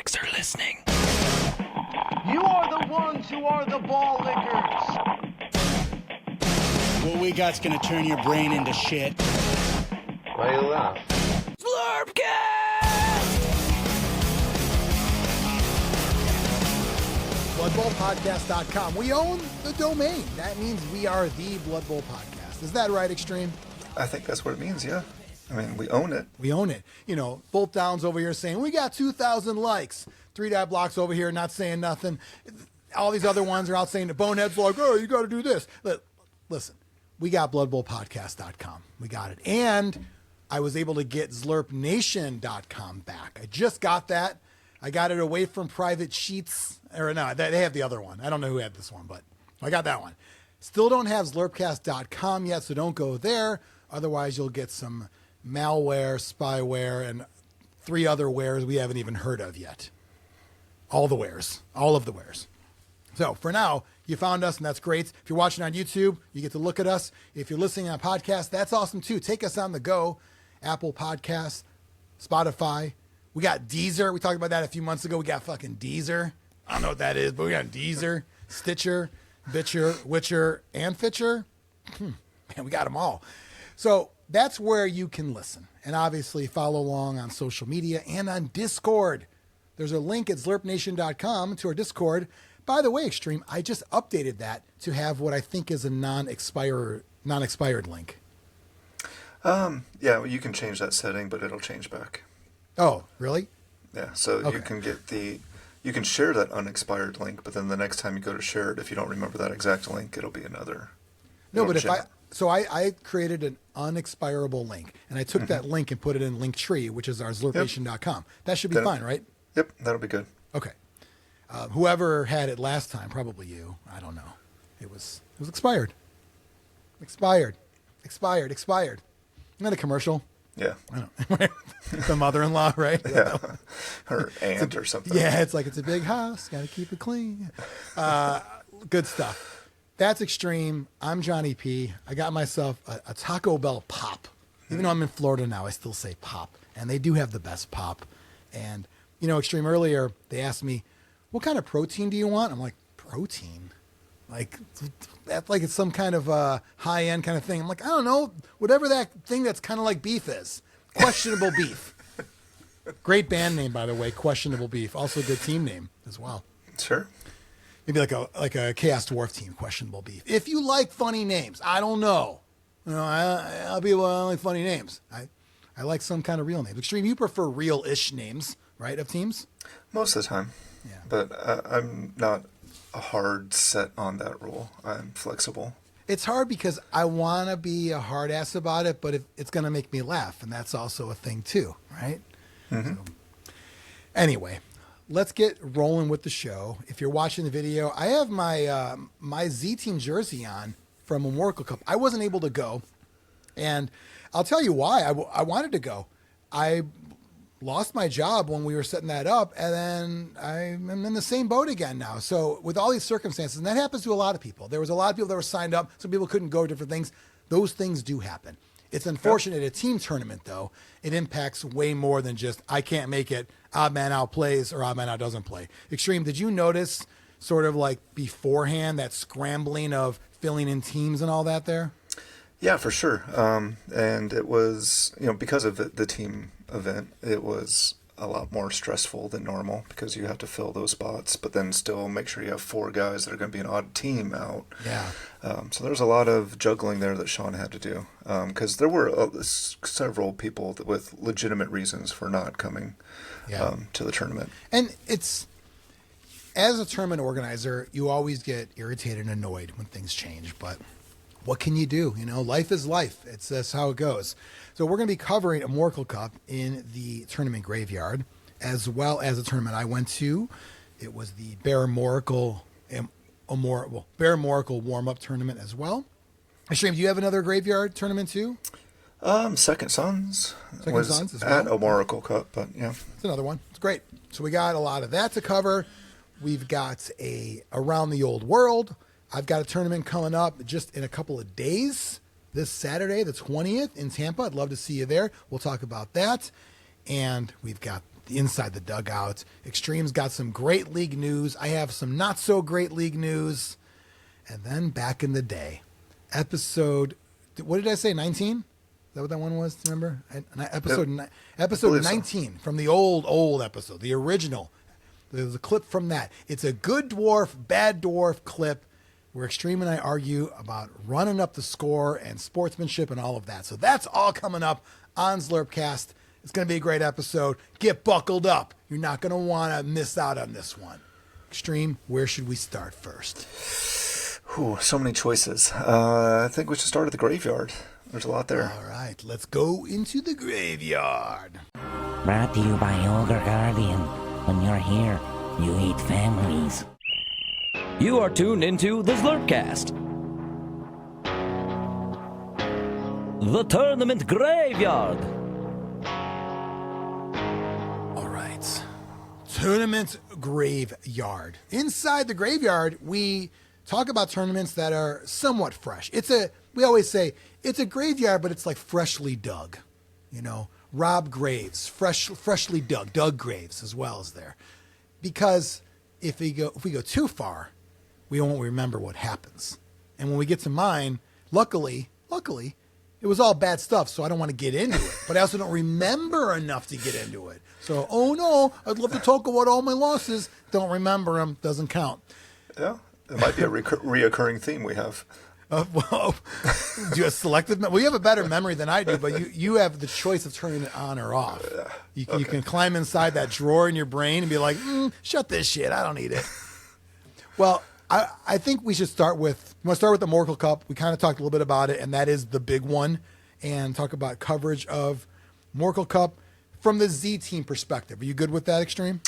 dogs are listening. You are the ones who are the ball lickers. What we got's gonna turn your brain into shit. Why you laugh? Zlurpcast! bloodbowlpodcast.com. We own the domain. That means we are the Blood Bowl Podcast. Is that right, Xtreme? I think that's what it means, yeah. I mean, we own it. We own it. You know, Bolt Down's over here saying, we got 2,000 likes. 3-Blocks over here not saying nothing. All these other ones are out saying, the Bonehead's like, oh, you got to do this. Listen, we got bloodbowlpodcast.com. We got it. And I was able to get zlurpnation.com back. I just got that. I got it away from Private Sheets. Or no, they have the other one. I don't know who had this one, but I got that one. Still don't have zlurpcast.com yet, so don't go there. Otherwise, you'll get some malware, spyware, and 3 other wares we haven't even heard of yet. All of the wares. So for now, you found us, and that's great. If you're watching on YouTube, you get to look at us. If you're listening on podcast, that's awesome too. Take us on the go. Apple Podcasts, Spotify. We got Deezer. We talked about that a few months ago. We got fucking Deezer. I don't know what that is, but we got Deezer, Stitcher, Bitcher, Witcher, and Fitcher. Man, we got them all. So that's where you can listen. And obviously follow along on social media and on Discord. There's a link at zlurpnation.com to our Discord. By the way, Xtreme, I just updated that to have what I think is a non-expired link. Yeah, well, you can change that setting, but it'll change back. Oh, really? Yeah, so Okay. you can share that unexpired link, but then the next time you go to share it, if you don't remember that exact link, it'll be another. No, but I created an unexpirable link, and I took that link and put it in Linktree, which is our zlurpnation.com. That should be fine, right? Yep, that'll be good. Okay. Whoever had it last time, probably you. I don't know. It was expired. Expired. Isn't that a commercial? Yeah. I don't know. The mother-in-law, right? Yeah. Or aunt or something. Yeah, it's like, it's a big house. Got to keep it clean. Good stuff. That's Xtreme. I'm Jonny P. I got myself a Taco Bell Pop. Even though I'm in Florida now, I still say Pop. And they do have the best Pop. And, you know, Xtreme, earlier, they asked me, what kind of protein do you want? I'm like, protein? Like, that's like it's some kind of high-end kind of thing. I'm like, I don't know. Whatever that thing that's kind of like beef is. Questionable Beef. Great band name, by the way, Questionable Beef. Also a good team name as well. Sure. Maybe like a Chaos Dwarf team, Questionable Beef. If you like funny names, I don't know. You know, I'll be like funny names. I like some kind of real names. Xtreme, you prefer real-ish names, right, of teams? Most of the time. Yeah. But I'm not a hard set on that rule. I'm flexible. It's hard because I want to be a hard ass about it, but it's going to make me laugh, and that's also a thing too, right? Mm-hmm. So, anyway, let's get rolling with the show. If you're watching the video, I have my my Z Team jersey on from Amorical Cup. I wasn't able to go, and I'll tell you why. I wanted to go. I lost my job when we were setting that up, and then I'm in the same boat again now. So with all these circumstances, and that happens to a lot of people. There was a lot of people that were signed up. Some people couldn't go to different things. Those things do happen. It's unfortunate at a team tournament, though. It impacts way more than just, I can't make it, odd man out plays or odd man out doesn't play. Xtreme, did you notice sort of like beforehand that scrambling of filling in teams and all that there? Yeah, for sure. And it was, because of the team event, it was a lot more stressful than normal because you have to fill those spots, but then still make sure you have 4 guys that are going to be an odd team out. Yeah. So there was a lot of juggling there that Sean had to do because there were several people with legitimate reasons for not coming to the tournament. And it's, as a tournament organizer, you always get irritated and annoyed when things change, but what can you do? Life is life. That's how it goes. So we're going to be covering Amorical Cup in the tournament graveyard, as well as a tournament I went to. It was the Bear Amorical warm-up tournament as well. Xtreme, do you have another graveyard tournament too? Second Sons. Second Sons as well. At Amorical Cup, but yeah. It's another one. It's great. So we got a lot of that to cover. We've got a Around the Old World. I've got a tournament coming up just in a couple of days. This Saturday, the 20th in Tampa. I'd love to see you there. We'll talk about that. And we've got inside the dugout. Xtreme's got some great league news. I have some not so great league news. And then back in the day, episode, what did I say, 19? Is that what that one was? Remember? Episode 19 from the old episode, the original. There's a clip from that. It's a Good Dwarf Bad Dwarf clip where Xtreme and I argue about running up the score and sportsmanship and all of that. So that's all coming up on Zlurpcast. It's going to be a great episode. Get buckled up. You're not going to want to miss out on this one. Xtreme, where should we start first? Ooh, so many choices. I think we should start at the graveyard. There's a lot there. All right, let's go into the graveyard. Brought to you by Ogre Guardian. When you're here, you eat families. You are tuned into the Zlurpcast. The Tournament Graveyard. All right. Tournament Graveyard. Inside the graveyard, we talk about tournaments that are somewhat fresh. We always say it's a graveyard, but it's like freshly dug. You know, Rob Graves, freshly dug graves as well as there. Because if we go too far, we won't remember what happens. And when we get to mine, luckily, it was all bad stuff, so I don't want to get into it. But I also don't remember enough to get into it. So, oh no, I'd love to talk about all my losses. Don't remember them. Doesn't count. Yeah, it might be a reoccurring theme we have. Well, do you have selective? Well, you have a better memory than I do, but you have the choice of turning it on or off. You can climb inside that drawer in your brain and be like, shut this shit. I don't need it. Well, I think we should start with, we want to start with the Amorical Cup. We kind of talked a little bit about it, and that is the big one, and talk about coverage of Amorical Cup from the Z team perspective. Are you good with that, Xtreme?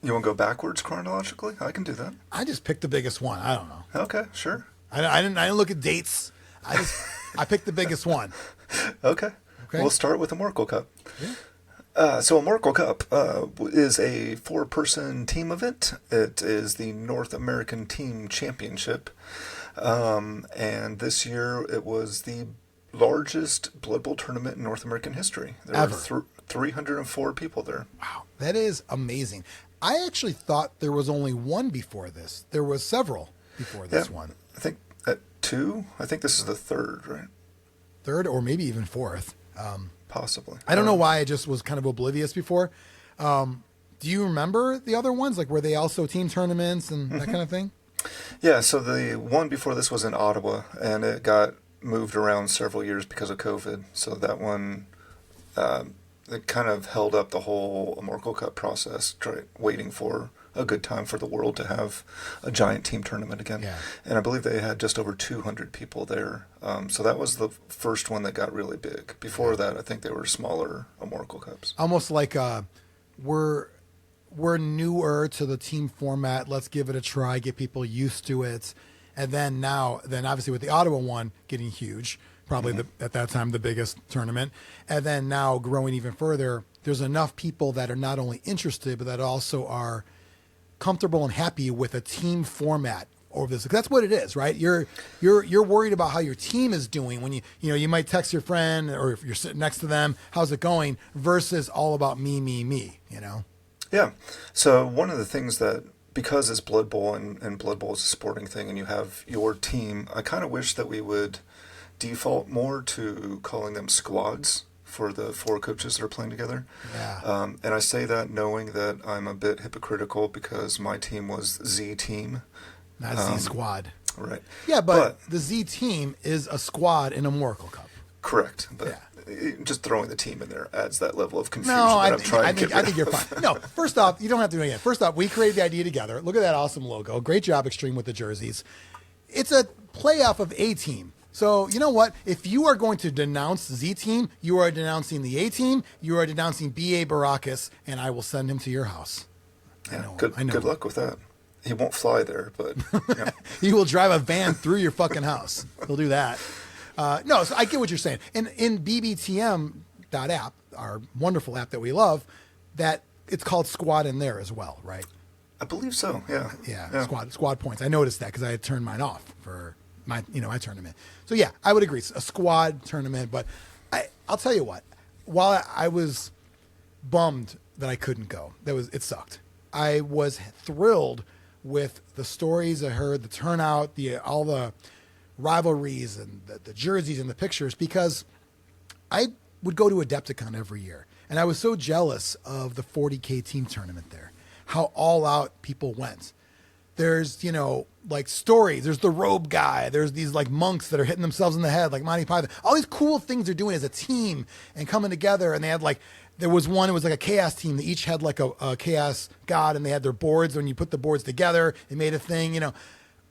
You want to go backwards chronologically? I can do that. I just picked the biggest one. I don't know. Okay, sure. I didn't look at dates. I picked the biggest one. Okay. We'll start with the Amorical Cup. Yeah. So Amorical Cup is a 4-person team event. It is the North American Team Championship. And this year it was the largest Blood Bowl tournament in North American history. There were 304 people there. Wow, that is amazing. I actually thought there was only one before this. There was several before this one. I think at 2. I think this is the 3rd, right? 3rd or maybe even 4th. Possibly. I don't know why I just was kind of oblivious before. Do you remember the other ones? Like, were they also team tournaments and that kind of thing? Yeah, so the one before this was in Ottawa, and it got moved around several years because of COVID. So that one, it kind of held up the whole Amorical Cup process, waiting for a good time for the world to have a giant team tournament again. Yeah. And I believe they had just over 200 people there. So that was the first one that got really big. Before that, I think they were smaller Amorical Cups. Almost like we're newer to the team format. Let's give it a try, get people used to it. And then obviously with the Ottawa one getting huge, probably at that time the biggest tournament. And then now growing even further, there's enough people that are not only interested, but that also are comfortable and happy with a team format over this. That's what it is, right? You're worried about how your team is doing when you might text your friend, or if you're sitting next to them, how's it going, versus all about me, Yeah. So one of the things that, because it's Blood Bowl and Blood Bowl is a sporting thing and you have your team, I kind of wish that we would default more to calling them squads for the 4 coaches that are playing together. Yeah. And I say that knowing that I'm a bit hypocritical because my team was Z team. Not Z squad. Right. Yeah, but the Z team is a squad in a Amorical Cup. Correct. But just throwing the team in there adds that level of confusion. No, I think you're fine. No, first off, you don't have to do it again. First off, we created the idea together. Look at that awesome logo. Great job, Xtreme, with the jerseys. It's a playoff of A team. So, you know what? If you are going to denounce Z team, you are denouncing the A team, you are denouncing B.A. Baracus, and I will send him to your house. Yeah, good luck with that. He won't fly there, but he will drive a van through your fucking house. He'll do that. No, so I get what you're saying. And in BBTM.app, our wonderful app that we love, that it's called Squad in there as well, right? I believe so. Yeah. Yeah. Squad points. I noticed that because I had turned mine off for my tournament. So yeah, I would agree. A squad tournament, but I'll tell you what. While I was bummed that I couldn't go. It sucked. I was thrilled with the stories I heard, the turnout, all the rivalries and the jerseys and the pictures, because I would go to Adepticon every year, and I was so jealous of the 40K team tournament there, how all out people went. There's, like stories. There's the robe guy. There's these like monks that are hitting themselves in the head, like Monty Python. All these cool things they're doing as a team and coming together. And they had there was one, it was like a chaos team. They each had like a chaos god, and they had their boards. When you put the boards together, it made a thing,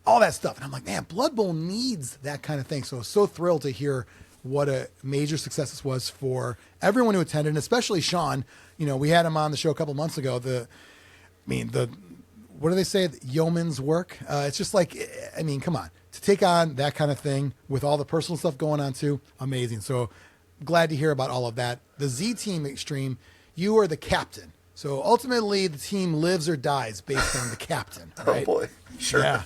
all that stuff. And I'm like, man, Blood Bowl needs that kind of thing. So I was so thrilled to hear what a major success this was for everyone who attended, and especially Sean. We had him on the show a couple months ago. What do they say? Yeoman's work. It's just like, come on. To take on that kind of thing with all the personal stuff going on too, amazing. So glad to hear about all of that. The Z Team Xtreme, you are the captain. So ultimately the team lives or dies based on the captain. Right? Oh boy. Sure. Yeah.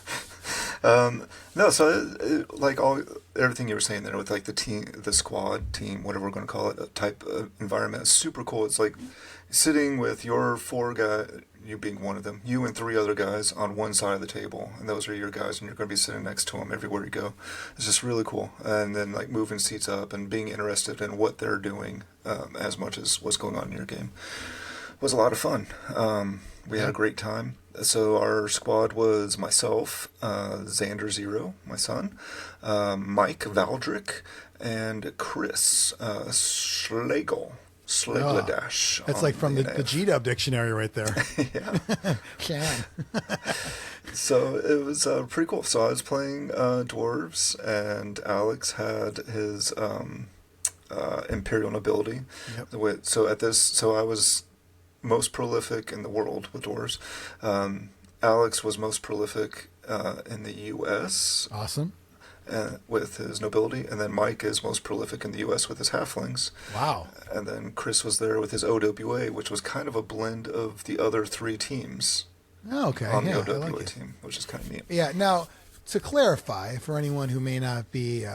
No, so everything you were saying there with like the squad team, whatever we're going to call it, type of environment is super cool. It's like sitting with your 4 guys, you being one of them, you and 3 other guys on one side of the table, and those are your guys, and you're going to be sitting next to them everywhere you go. It's just really cool. And then like moving seats up and being interested in what they're doing as much as what's going on in your game was a lot of fun. We had a great time. So our squad was myself, Xander Zero, my son, Mike Valdrick, and Chris Schlegel. Schlegladash. That's like from the G-Dub dictionary right there. Yeah. Can. So it was pretty cool. So I was playing dwarves, and Alex had his Imperial Nobility. Yep. So I was most prolific in the world with dwarves. Alex was most prolific in the U.S. Awesome. With his nobility, and then Mike is most prolific in the U.S. with his halflings. Wow. And then Chris was there with his OWA, which was kind of a blend of the other 3 teams. Oh, okay. On the I OWA like team, which is kind of neat. Yeah. Now, to clarify, for anyone who may not be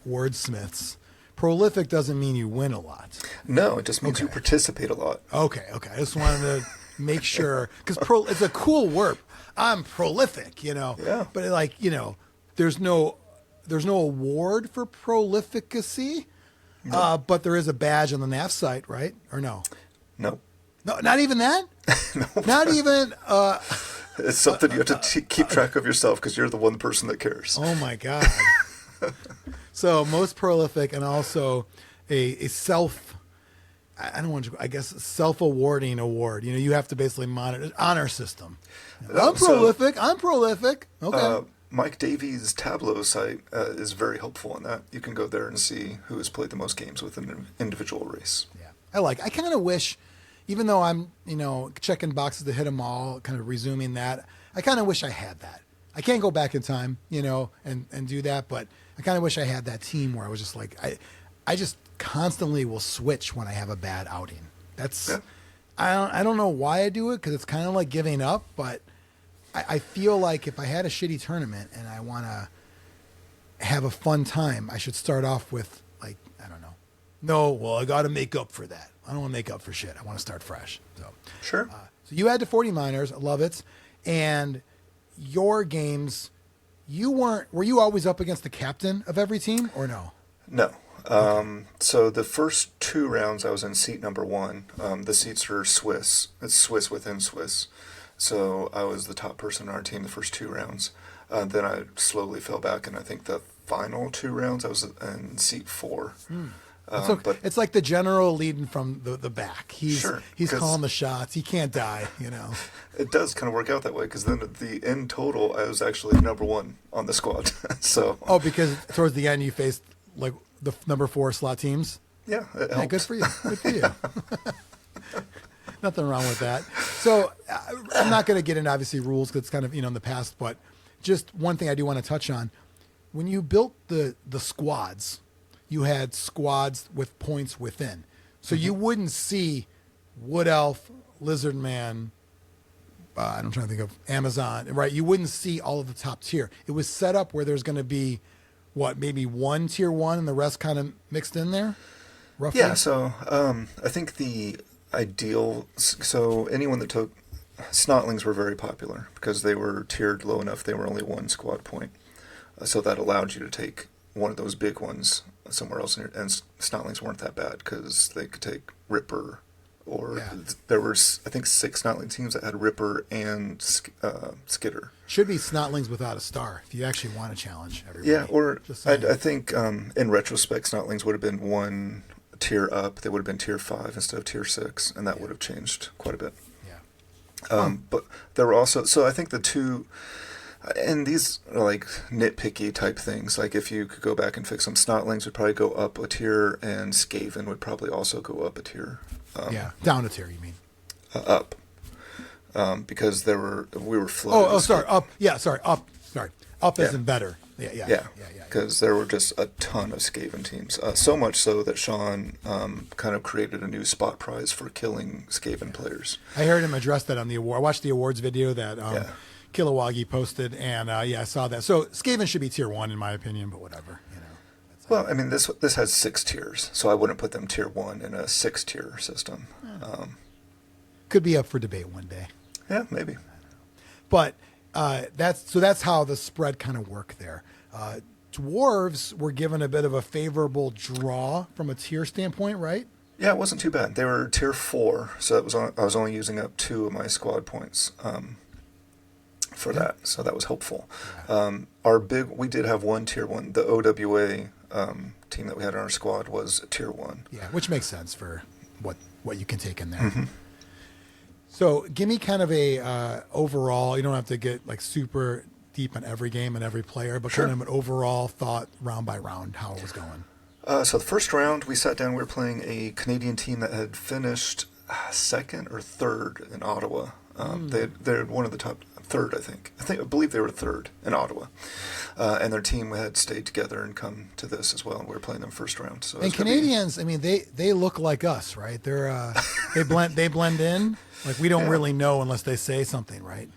wordsmiths, prolific doesn't mean you win a lot. No, it just means you participate a lot. Okay. I just wanted to make sure, because it's a cool word. I'm prolific, Yeah. But there's no award for prolificacy, No. but there is a badge on the NAF site, right? Or no? No. No, not even that? No. Not even... it's something you have to keep track of yourself, because you're the one person that cares. Oh, my God. So most prolific, and also a self-awarding award. You have to basically monitor honor system. I'm prolific. Okay. Mike Davies' Tableau site is very helpful in that. You can go there and see who has played the most games with an individual race. Yeah. I kind of wish, even though I'm, checking boxes to hit them all, kind of resuming that, I kind of wish I had that. I can't go back in time, and do that, but I kind of wish I had that team where I was just like, I just constantly will switch when I have a bad outing. I don't know why I do it, because it's kind of like giving up, but I feel like if I had a shitty tournament and I want to have a fun time, I should start off with, like, I don't know. No, well, I got to make up for that. I don't want to make up for shit. I want to start fresh. So Sure. So you had the 40 miners. I love it. And your games, were you always up against the captain of every team, or no? No. So the first 2 rounds I was in seat number 1. The seats are Swiss. It's Swiss within Swiss. So I was the top person on our team the first 2 rounds. Then I slowly fell back, and I think the final 2 rounds I was in seat 4. But it's like the general leading from the back. He's calling the shots. He can't die, It does kind of work out that way, because then at the end total, I was actually number 1 on the squad. So. Oh, because towards the end you faced like the number 4 slot teams. Yeah, it helped. Good for you. Good for you. Nothing wrong with that. So I'm not going to get into obviously rules, because it's kind of in the past, but just one thing I do want to touch on. When you built the squads, you had squads with points within. So you wouldn't see Wood Elf, Lizard Man, I'm trying to think of Amazon, right? You wouldn't see all of the top tier. It was set up where there's going to be, maybe 1 tier 1 and the rest kind of mixed in there? Roughly? Yeah, so I think the ideal. So anyone that took Snotlings were very popular because they were tiered low enough. They were only 1 squad point, so that allowed you to take one of those big ones somewhere else. And Snotlings weren't that bad because they could take Ripper, or there were I think 6 Snotling teams that had Ripper and Skitter. Should be Snotlings without a star if you actually want to challenge everybody. Yeah, or I think in retrospect, Snotlings would have been 1 tier up. They would have been tier 5 instead of tier 6, and that would have changed quite a bit. But there were also, so I think the two, and these are like nitpicky type things. Like if you could go back and fix them, Snotlings would probably go up a tier, and Scavenge would probably also go up a tier. Down a tier, you mean? Up. Because we were flooded. Oh, sorry, up. Yeah, sorry, up. Sorry, up isn't better. Yeah. Because there were just a ton of Scavenge teams. So much so that Sean kind of created a new spot prize for killing Scavenge players. I heard him address that on the award. I watched the awards video that Kilowagi posted, and I saw that. So Scavenge should be tier 1 in my opinion, but whatever. Well, I mean, this has 6 tiers, so I wouldn't put them tier 1 in a 6-tier system. Could be up for debate one day. Yeah, maybe. But that's how the spread kind of worked there. Dwarves were given a bit of a favorable draw from a tier standpoint, right? Yeah, it wasn't too bad. They were tier 4, so I was only using up 2 of my squad points for that, so that was helpful. We did have 1 tier 1. The OWA team that we had in our squad was tier 1. Yeah, which makes sense for what you can take in there. Mm-hmm. So give me kind of a overall, you don't have to get like super deep on every game and every player, but kind of an overall thought round by round, how it was going. So the first round, we sat down, we were playing a Canadian team that had finished 2nd or 3rd in Ottawa. They're one of the top 3rd, I believe they were 3rd in Ottawa. And their team had stayed together and come to this as well, and we were playing them first round. So and Canadians, I mean, they look like us, right? They're they blend in. Like we don't really know unless they say something, right?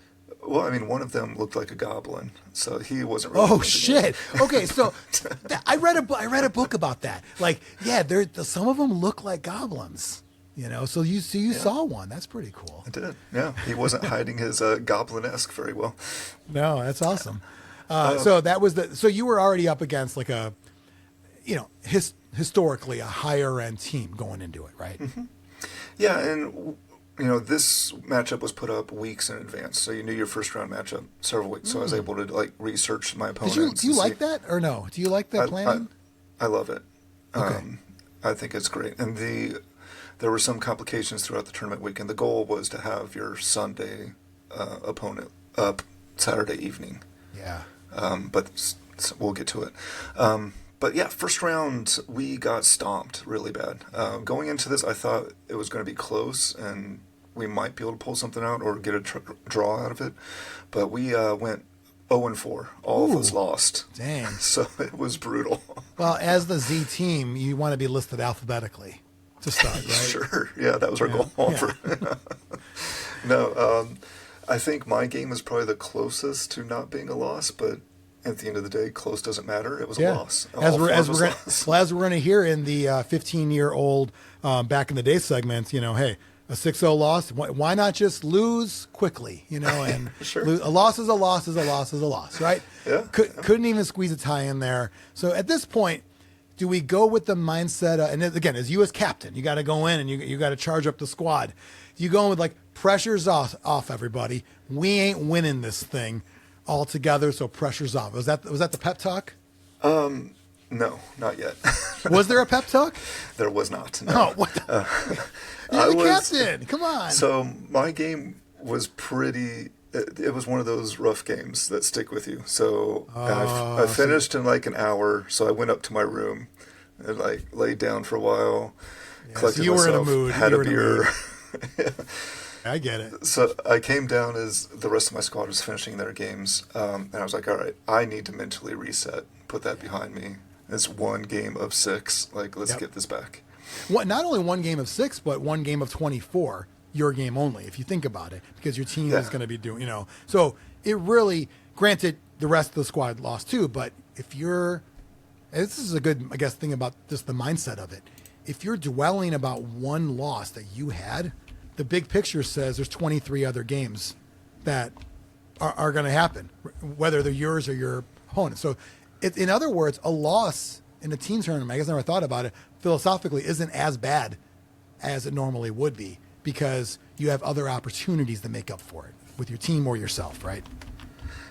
Well, I mean, one of them looked like a goblin, so he wasn't really. Oh shit! Okay, so I read a book about that. Like, yeah, some of them look like goblins. So you saw one. That's pretty cool. I did. Yeah, he wasn't hiding his goblin-esque very well. No, that's awesome. So that was so you were already up against like a, historically a higher end team going into it, right? Mm-hmm. Yeah, and this matchup was put up weeks in advance, so you knew your first round matchup several weeks. So I was able to like research my opponents. Do you like that or no? Do you like that planning? I love it. Okay. I think it's great, and there were some complications throughout the tournament week, and the goal was to have your Sunday opponent up Saturday evening. Yeah. But we'll get to it. But yeah, first round, we got stomped really bad. Going into this, I thought it was going to be close, and we might be able to pull something out or get a draw out of it. But we went 0-4. All of us lost. Dang. So it was brutal. Well, as the Z team, you want to be listed alphabetically to start, right? Sure. Yeah, that was our goal. No, I think my game was probably the closest to not being a loss, but at the end of the day, close doesn't matter. It was a loss. As we're going to hear in the 15-year-old back in the day segment, hey, a 6-0 loss. Why not just lose quickly? And sure. A loss is a loss is a loss is a loss, right? Yeah. Couldn't even squeeze a tie in there. So at this point, do we go with the mindset? And again, as you as captain, you got to go in and you got to charge up the squad. You go in with like pressure's off, everybody. We ain't winning this thing all together, so pressure's off. Was that the pep talk? No, not yet. Was there a pep talk? There was not. No. Oh, what? You're the captain. Come on. So my game was pretty. It was one of those rough games that stick with you. So I finished in like an hour. So I went up to my room and like laid down for a while. Collected so you myself, were in a mood. Had a beer. I get it. So I came down as the rest of my squad was finishing their games, and I was like, all right, I need to mentally reset, put that behind me. It's one game of 6. Like, let's get this back. Not only one game of 6, but one game of 24. Your game only, if you think about it, because your team is going to be doing, So it really, granted, the rest of the squad lost too, but this is a good, I guess, thing about just the mindset of it. if you're dwelling about one loss that you had, the big picture says there's 23 other games that are going to happen, whether they're yours or your opponent. So, in other words, a loss in a team tournament, I guess I never thought about it, philosophically isn't as bad as it normally would be because you have other opportunities to make up for it with your team or yourself, right?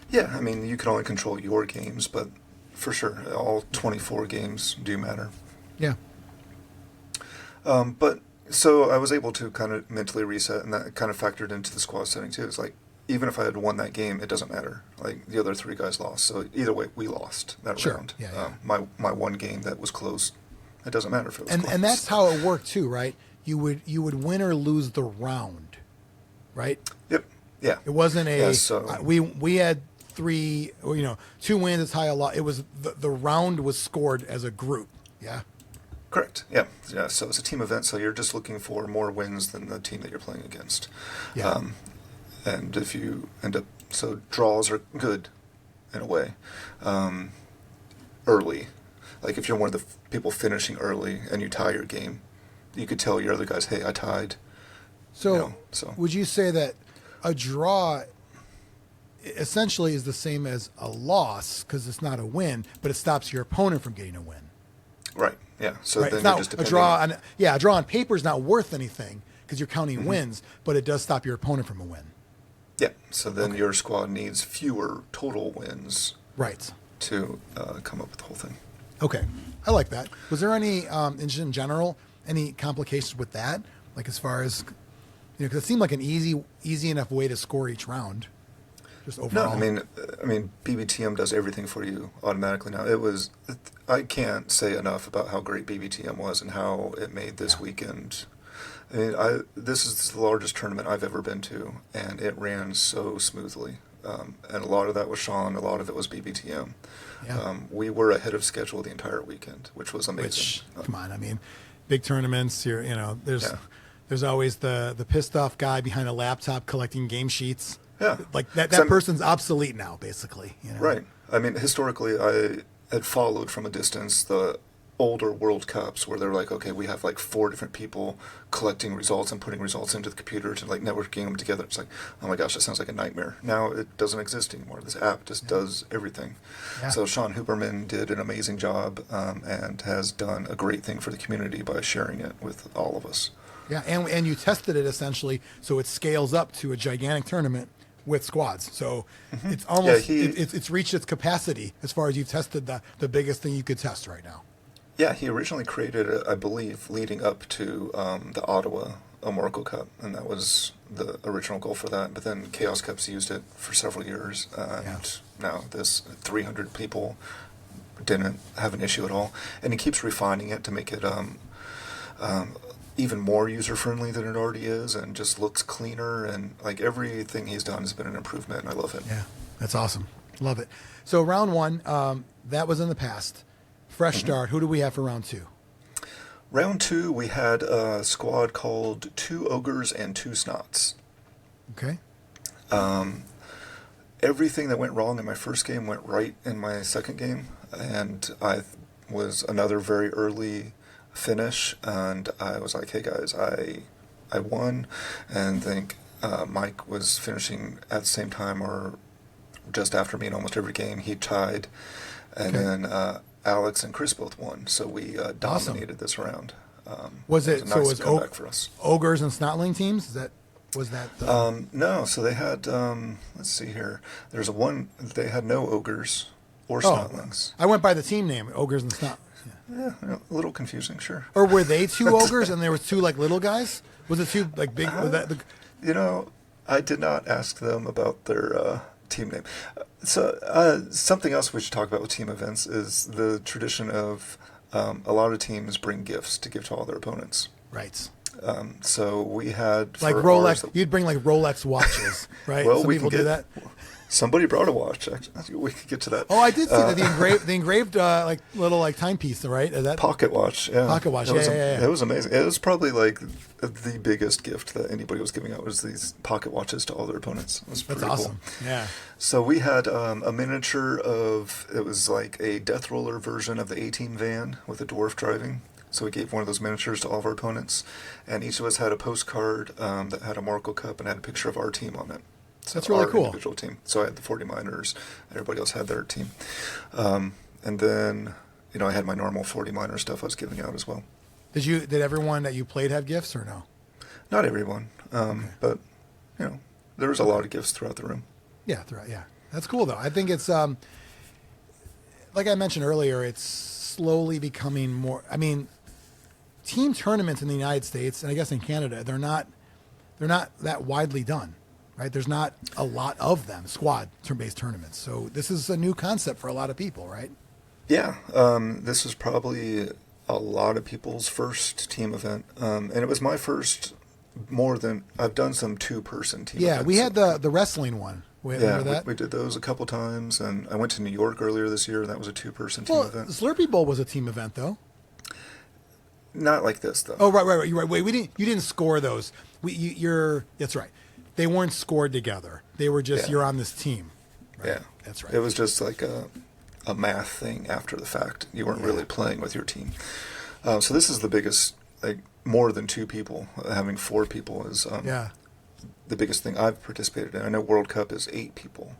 Yeah, I mean, you can only control your games, but for sure, all 24 games do matter. Yeah. But so I was able to kind of mentally reset, and that kind of factored into the squad setting too. It's like, even if I had won that game, it doesn't matter. Like, the other 3 guys lost. So either way, we lost that round. Yeah. My one game that was close, it doesn't matter if it was close. And that's how it worked too, right? You would win or lose the round, right? Yep. Yeah. It wasn't a Yeah, so, we had 3, 2 wins, it's high a lot. It was the round was scored as a group. Yeah. correct. Yeah. Yeah. So it's a team event. So you're just looking for more wins than the team that you're playing against. Yeah. And if you end up, so draws are good in a way, early. Like if you're one of the people finishing early and you tie your game, you could tell your other guys, hey, I tied. So, would you say that a draw essentially is the same as a loss because it's not a win, but it stops your opponent from getting a win? Right. Yeah. So Right? then It's you're not just a depending. draw on a draw on paper is not worth anything because you're counting wins, but it does stop your opponent from a win. Yeah. So then your squad needs fewer total wins Right. to come up with the whole thing. Okay. I like that. Was there any, in general, any complications with that? Like as far as, because it seemed like an easy enough way to score each round. Just overall. No, I mean, BBTM does everything for you automatically now. I can't say enough about how great BBTM was and how it made this weekend. I mean, this is the largest tournament I've ever been to, and it ran so smoothly. And a lot of that was Sean, a lot of it was BBTM. Yeah. We were ahead of schedule the entire weekend, which was amazing. Which, come on, I mean, big tournaments, there's always the pissed off guy behind a laptop collecting game sheets. Yeah. Like that person's obsolete now, basically. Right. I mean, historically, I had followed from a distance the older World Cups where they're like, okay, we have like 4 different people collecting results and putting results into the computer to like networking them together. It's like, oh my gosh, that sounds like a nightmare. Now it doesn't exist anymore. This app just does everything. Yeah. So Sean Huberman did an amazing job and has done a great thing for the community by sharing it with all of us. Yeah, and you tested it essentially so it scales up to a gigantic tournament with squads. So it's almost it's reached its capacity as far as you've tested the biggest thing you could test right now. Yeah, he originally created it, I believe, leading up to the Ottawa Amorical Cup, and that was the original goal for that. But then Chaos Cups used it for several years, and now this 300 people didn't have an issue at all. And he keeps refining it to make it even more user-friendly than it already is, and just looks cleaner, and like everything he's done has been an improvement, and I love it. Yeah, that's awesome. Love it. So round 1, that was in the past. Fresh start. Who do we have for round 2? Round 2, we had a squad called 2 Ogres and 2 Snots. Okay. Everything that went wrong in my first game went right in my second game, and I was another very early finish, and I was like, hey guys, I won, and think Mike was finishing at the same time or just after me in almost every game. He tied, and then Alex and Chris both won, so we dominated this round. Was it so? Was comeback for us? Ogres and Snotling teams? Was that? No. So they had. Let's see here. There's one. They had no ogres or Snotlings. I went by the team name, Ogres and Snot. Yeah, a little confusing, sure. Or were they 2 ogres and there was 2 like little guys? Was it 2 like big? Was that I did not ask them about their team name. So something else we should talk about with team events is the tradition of a lot of teams bring gifts to give to all their opponents. Right. So we had like Rolex. You'd bring like Rolex watches, right? Well, Some people do that. Somebody brought a watch. Actually, we could get to that. Oh, I did see that the engraved like little like timepiece, right? Is that pocket watch? Yeah, pocket watch. Yeah. It was amazing. It was probably like the biggest gift that anybody was giving out was these pocket watches to all their opponents. It was pretty That's awesome. Cool. Yeah. So we had a miniature of it was like a Death Roller version of the A-Team van with a dwarf driving. So we gave one of those miniatures to all of our opponents, and each of us had a postcard that had a Amorical Cup and had a picture of our team on it. So that's really our cool. Individual team. So I had the 40 miners. Everybody else had their team. And then, I had my normal 40 miner stuff I was giving out as well. Did everyone that you played have gifts or no? Not everyone, but there was a lot of gifts throughout the room. Yeah, that's cool though. I think it's like I mentioned earlier, it's slowly becoming more. I mean, team tournaments in the United States and I guess in Canada, they're not that widely done, right? There's not a lot of them, squad turn-based tournaments. So this is a new concept for a lot of people, right? Yeah, this was probably a lot of people's first team event, and it was my first. I've done some 2-person team. Yeah, events. we had the wrestling one. Remember that? We did those a couple times, and I went to New York earlier this year, and that was a 2-person team event. Slurpee Bowl was a team event, though. Not like this, though. Oh, right. You're right. Wait, you didn't score those. That's right. They weren't scored together. They were just you're on this team. Right? Yeah, that's right. It was just like a math thing after the fact. You weren't really playing with your team. So this is the biggest, like more than 2 people. Having 4 people is the biggest thing I've participated in. I know World Cup is 8 people.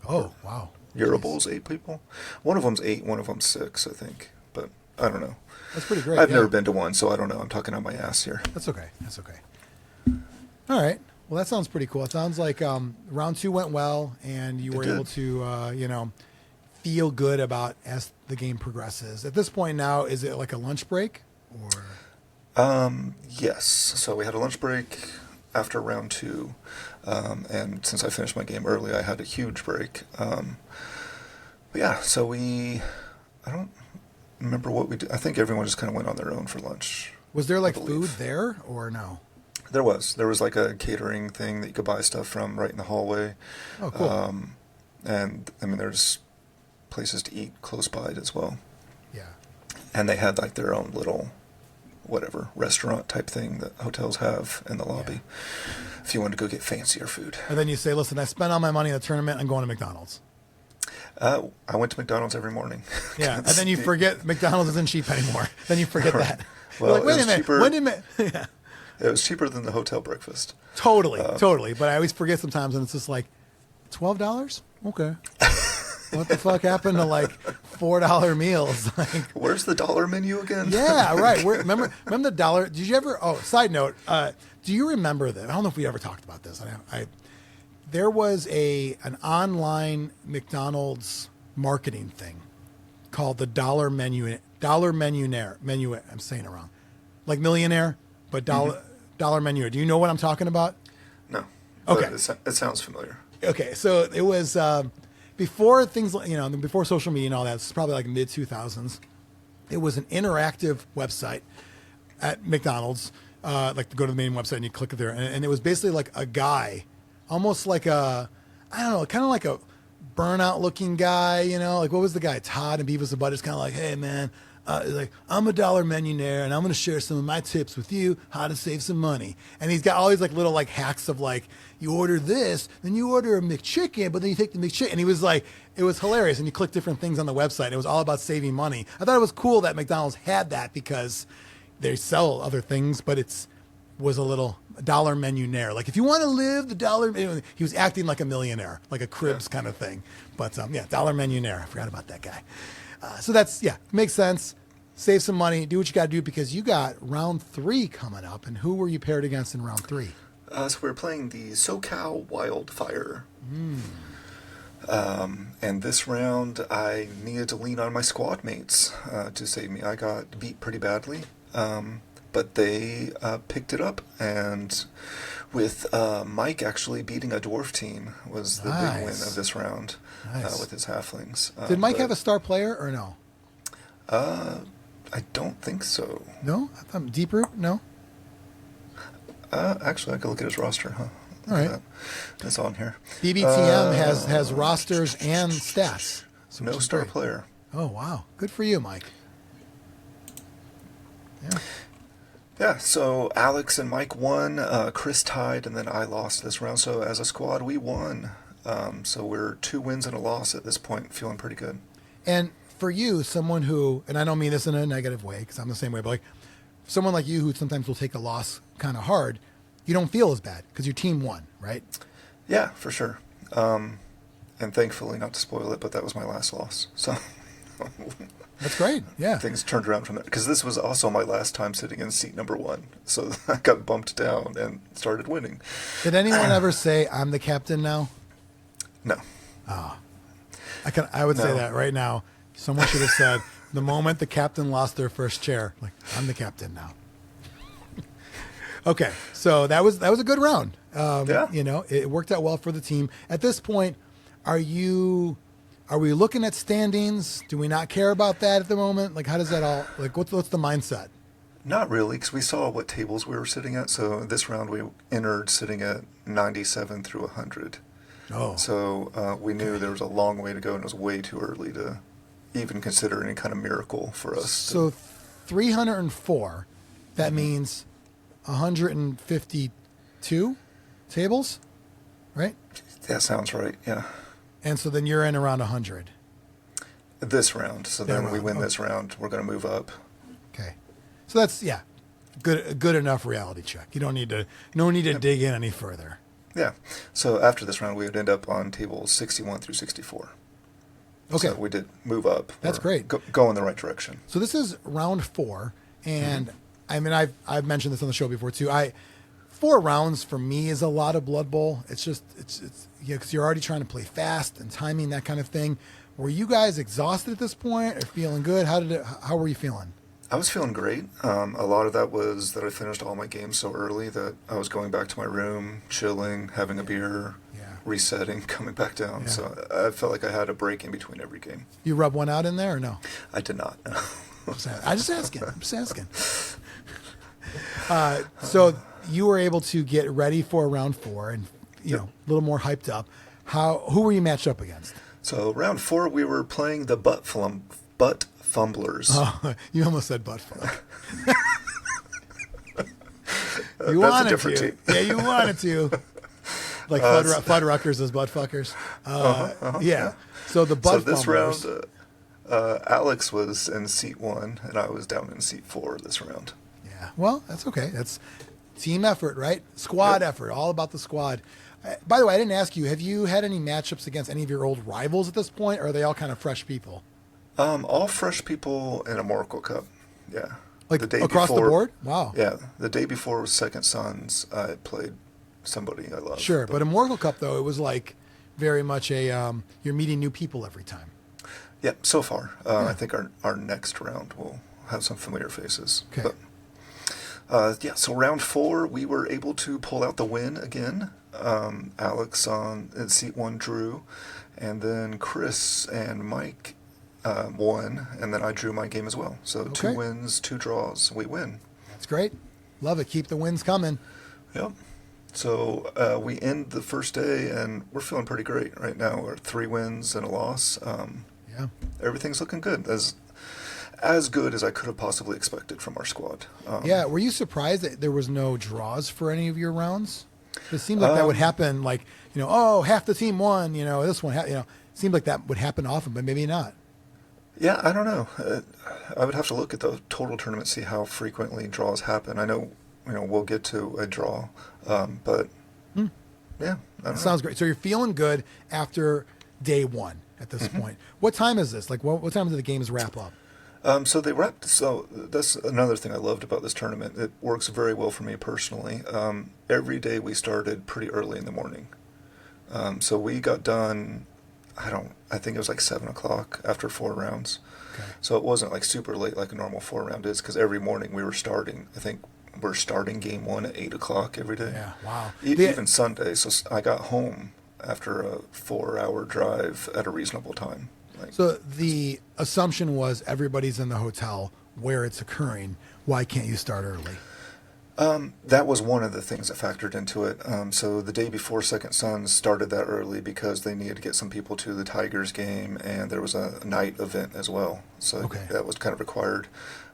Oh, wow. Euro Bowl's 8 people. One of them's 8, one of them's 6, I think. But I don't know. That's pretty great. I've never been to one, so I don't know. I'm talking out my ass here. That's okay. All right. Well, that sounds pretty cool. It sounds like round 2 went well, and you were able to, feel good about as the game progresses. At this point now, is it like a lunch break? Or Yes. So we had a lunch break after round 2, and since I finished my game early, I had a huge break. But yeah, so I don't remember what we did. I think everyone just kind of went on their own for lunch. Was there like food there or no? There was like a catering thing that you could buy stuff from right in the hallway. Oh, cool. And I mean, there's places to eat close by it as well. Yeah. And they had like their own little restaurant type thing that hotels have in the lobby if you wanted to go get fancier food. And then you say, listen, I spent all my money in the tournament. I'm going to McDonald's. I went to McDonald's every morning. Yeah, and then you forget McDonald's isn't cheap anymore. Then you forget that. Well, like, wait a minute. Yeah. It was cheaper than the hotel breakfast. Totally. But I always forget sometimes, and it's just like, $12? Okay. What the fuck happened to like $4 meals? Like, where's the dollar menu again? Yeah, right. Remember the dollar? Did you ever? Oh, side note. Do you remember that? I don't know if we ever talked about this. There was an online McDonald's marketing thing called the Dollar Menu. I'm saying it wrong. Like millionaire, but dollar menu. Do you know what I'm talking about? No. Okay. It sounds familiar. Okay, so it was before things, before social media and all that. It's probably like mid 2000s. It was an interactive website at McDonald's. Like to go to the main website and you click it there, and it was basically like a guy, almost like kind of like a burnout looking guy. Like what was the guy? Todd and Beavis and Butthead. Kind of like, hey man. Like, I'm a dollar millionaire and I'm going to share some of my tips with you, how to save some money. And he's got all these like little like hacks of like, you order this, then you order a McChicken, but then you take the McChicken. And he was like, it was hilarious. And you click different things on the website. And it was all about saving money. I thought it was cool that McDonald's had that because they sell other things, but was a little dollar millionaire. Like if you want to live the dollar, he was acting like a millionaire, like a Cribs kind of thing. But dollar millionaire. I forgot about that guy. So makes sense. Save some money, do what you got to do because you got round 3 coming up. And who were you paired against in round 3? So we were playing the SoCal Wildfire. And this round, I needed to lean on my squad mates to save me. I got beat pretty badly, but they picked it up. And with Mike actually beating a dwarf team was the big win of this round with his halflings. Did Mike have a star player or no? I don't think so. No? I thought Deep Root? No? Actually, I could look at his roster, huh? All right. It's on here. BBTM has rosters and stats. So no star player. Oh, wow. Good for you, Mike. Yeah. Yeah, so Alex and Mike won. Chris tied, and then I lost this round. So as a squad, we won. So we're 2 wins and a loss at this point, feeling pretty good. And for you, someone who, and I don't mean this in a negative way because I'm the same way, but like someone like you who sometimes will take a loss kind of hard, you don't feel as bad because your team won, right? Yeah, for sure. And thankfully, not to spoil it, but that was my last loss. So that's great. Yeah. Things turned around from that. Because this was also my last time sitting in seat number 1. So I got bumped down and started winning. Did anyone ever say, I'm the captain now? No. Oh. I would say that right now. Someone should have said, the moment the captain lost their first chair, like, I'm the captain now. Okay, so that was a good round. Yeah. You know, it worked out well for the team. At this point, are we looking at standings? Do we not care about that at the moment? Like, how does that all, like, what's the mindset? Not really, because we saw what tables we were sitting at. So this round we entered sitting at 97 through 100. Oh. So we knew there was a long way to go, and it was way too early to even consider any kind of miracle for us. So 304, that means 152 tables, right? That sounds right, yeah. And so then you're in around 100. This round. So then we win this round, we're going to move up. Okay. So that's, good enough reality check. You don't need to dig in any further. Yeah. So after this round, we would end up on tables 61 through 64. Okay. So we did move up. That's great. Go in the right direction. So this is round 4. And I mean, I've mentioned this on the show before too. 4 rounds for me is a lot of Blood Bowl. It's just, because you're already trying to play fast and timing, that kind of thing. Were you guys exhausted at this point or feeling good? How were you feeling? I was feeling great. A lot of that was that I finished all my games so early that I was going back to my room, chilling, having a beer, resetting, coming back down. Yeah. So I felt like I had a break in between every game. You rub one out in there or no? I did not. No. I'm just asking. So you were able to get ready for round 4 and, you know, a little more hyped up. Who were you matched up against? So round 4, we were playing the butt fumblers. Oh, you almost said butt fuck. You wanted to. Team. Yeah, you wanted to. Like Fuddruckers as butt fuckers. Yeah. So the butt this fumblers. round, Alex was in seat 1, and I was down in seat 4 this round. Yeah. Well, that's okay. That's team effort, right? Squad effort. All about the squad. By the way, I didn't ask you, have you had any matchups against any of your old rivals at this point, or are they all kind of fresh people? All fresh people in Amorical Cup. Yeah. Like the day across before, the board? Wow. Yeah. The day before was Second Sons. I played somebody I love. Sure. But Amorical Cup, though, it was like very much you're meeting new people every time. Yeah, so far. I think our next round will have some familiar faces. Okay. But, so round 4, we were able to pull out the win again. Alex in seat 1 drew, and then Chris and Mike won, and then I drew my game as well. So 2 wins, 2 draws, we win. That's great. Love it. Keep the wins coming. Yep. So we end the first day, and we're feeling pretty great right now. We're 3 wins and a loss. Everything's looking good. As good as I could have possibly expected from our squad. Were you surprised that there was no draws for any of your rounds? It seemed like that would happen, like, half the team won, this one, it seemed like that would happen often, but maybe not. Yeah, I don't know. I would have to look at the total tournament, see how frequently draws happen. I know, we'll get to a draw, but yeah. Sounds great. So you're feeling good after day 1 at this point. What time is this? Like, what time do the games wrap up? So they wrapped. So that's another thing I loved about this tournament. It works very well for me personally. Every day we started pretty early in the morning. So we got done. I think it was like 7 o'clock after 4 rounds. Okay. So it wasn't like super late like a normal 4 round is, because every morning we were starting. I think we're starting game 1 at 8 o'clock every day. Yeah. Wow. Even Sunday. So I got home after a 4-hour drive at a reasonable time. So the assumption was everybody's in the hotel where it's occurring. Why can't you start early? That was one of the things that factored into it. So the day before Second Sons started that early because they needed to get some people to the Tigers game, and there was a night event as well. So that was kind of required.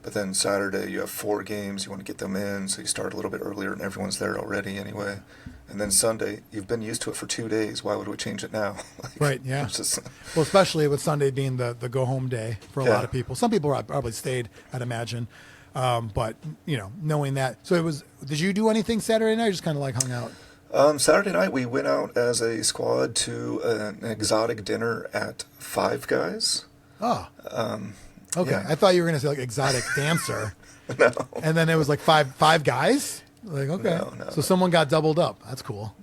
But then Saturday you have 4 games, you want to get them in, so you start a little bit earlier and everyone's there already anyway. And then Sunday, you've been used to it for 2 days. Why would we change it now? Right, yeah. Just, well, especially with Sunday being the go-home day for a lot of people. Some people probably stayed, I'd imagine. But, knowing that. So did you do anything Saturday night or just kind of like hung out? Saturday night, we went out as a squad to an exotic dinner at Five Guys. Oh. Okay. Yeah. I thought you were going to say like exotic dancer. No. And then it was like five guys? Like, okay. No. So someone got doubled up. That's cool.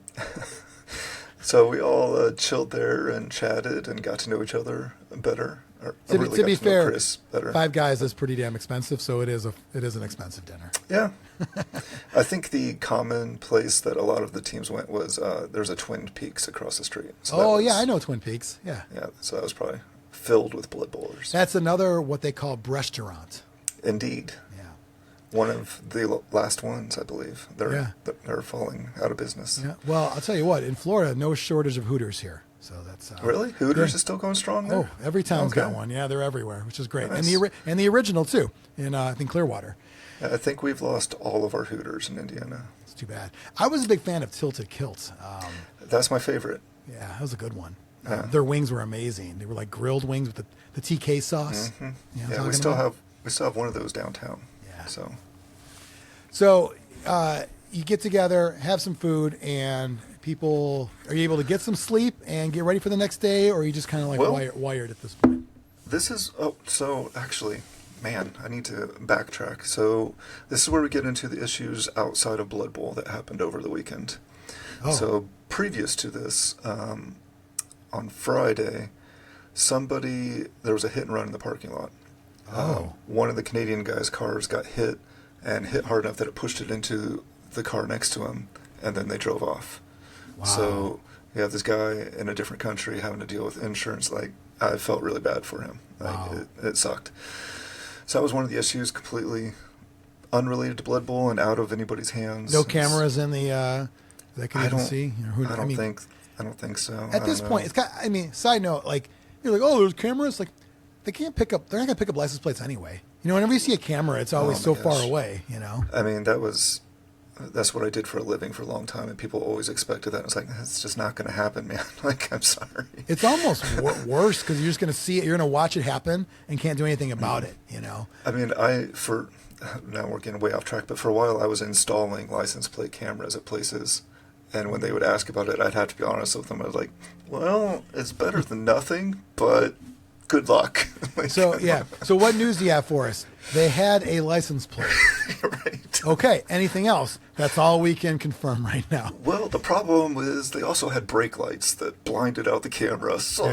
So we all chilled there and chatted and got to know each other better. To be fair, Chris better. Five Guys is pretty damn expensive, so it is an expensive dinner. Yeah. I think the common place that a lot of the teams went was there's a Twin Peaks across the street. So yeah, I know Twin Peaks. Yeah. Yeah, so that was probably filled with blood bowlers. That's another what they call restaurant. Indeed. Yeah. One of the last ones, I believe. They're falling out of business. Yeah. Well, I'll tell you what. In Florida, no shortage of Hooters here. So that's really Hooters is still going strong there. Oh, every town's got one. Yeah, they're everywhere, which is great. Nice. And the original too in I think Clearwater. Yeah, I think we've lost all of our Hooters in Indiana. It's too bad. I was a big fan of Tilted Kilt. That's my favorite. Yeah, that was a good one. Yeah. Their wings were amazing. They were like grilled wings with the TK sauce. Mm-hmm. Yeah, we still have one of those downtown. Yeah. So you get together, have some food, and people, are you able to get some sleep and get ready for the next day, or are you just kind of like wired at this point? This is so actually, man, I need to backtrack. So this is where we get into the issues outside of Blood Bowl that happened over the weekend. Oh. So previous to this, on Friday, there was a hit and run in the parking lot. One of the Canadian guys' cars got hit hard enough that it pushed it into the car next to him, and then they drove off. Wow. So you have this guy in a different country having to deal with insurance. Like, I felt really bad for him. Like, it sucked. So that was one of the issues, completely unrelated to Blood Bowl and out of anybody's hands. No cameras in the that can even see. I don't think so. At this point, it's side note, like you're like, oh, there's cameras. Like they can't pick up. They're not gonna pick up license plates anyway. Whenever you see a camera, it's always far away. I mean, that's what I did for a living for a long time, and people always expected that. It's like, that's just not going to happen, man. Like, I'm sorry. It's almost worse because you're just going to see it. You're going to watch it happen and can't do anything about it, I mean, now we're getting way off track, but for a while I was installing license plate cameras at places, and when they would ask about it, I'd have to be honest with them. I was like, well, it's better than nothing, but good luck. So what news do you have for us? They had a license plate. Right. Okay, anything else? That's all we can confirm right now. Well, the problem is they also had brake lights that blinded out the camera, so...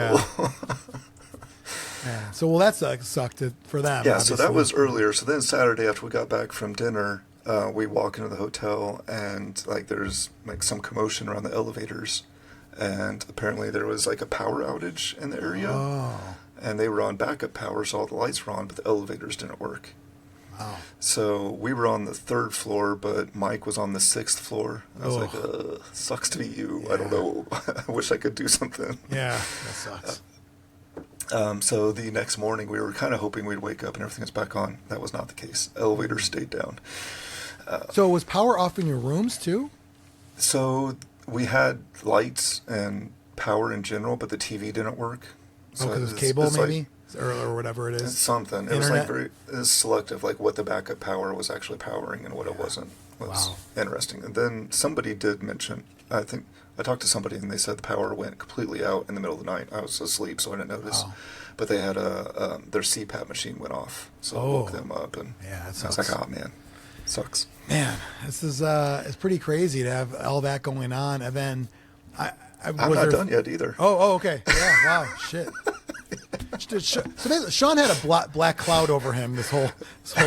Yeah. So, that sucked for them. Yeah, obviously. So that was earlier. So then Saturday after we got back from dinner, we walk into the hotel, and there's some commotion around the elevators, and apparently there was a power outage in the area. Oh. And they were on backup power, so all the lights were on, but the elevators didn't work. Wow. So we were on the 3rd floor, but Mike was on the 6th floor. I was like, sucks to be you. Yeah. I don't know. I wish I could do something. Yeah, that sucks. So the next morning, we were kind of hoping we'd wake up and everything was back on. That was not the case. Elevators stayed down. So was power off in your rooms, too? So we had lights and power in general, but the TV didn't work. So because it's cable, maybe? Or whatever it is. Something. It Internet? was it was selective, what the backup power was actually powering and what it wasn't. Was interesting. And then somebody did mention, I think I talked to somebody and they said the power went completely out in the middle of the night. I was asleep, so I didn't notice. Wow. But they had their CPAP machine went off, so I woke them up, and I was like, "Oh man, sucks." Man, this is it's pretty crazy to have all that going on, and then I'm not done yet either. Oh, okay, yeah, wow, shit. So Sean had a black cloud over him this whole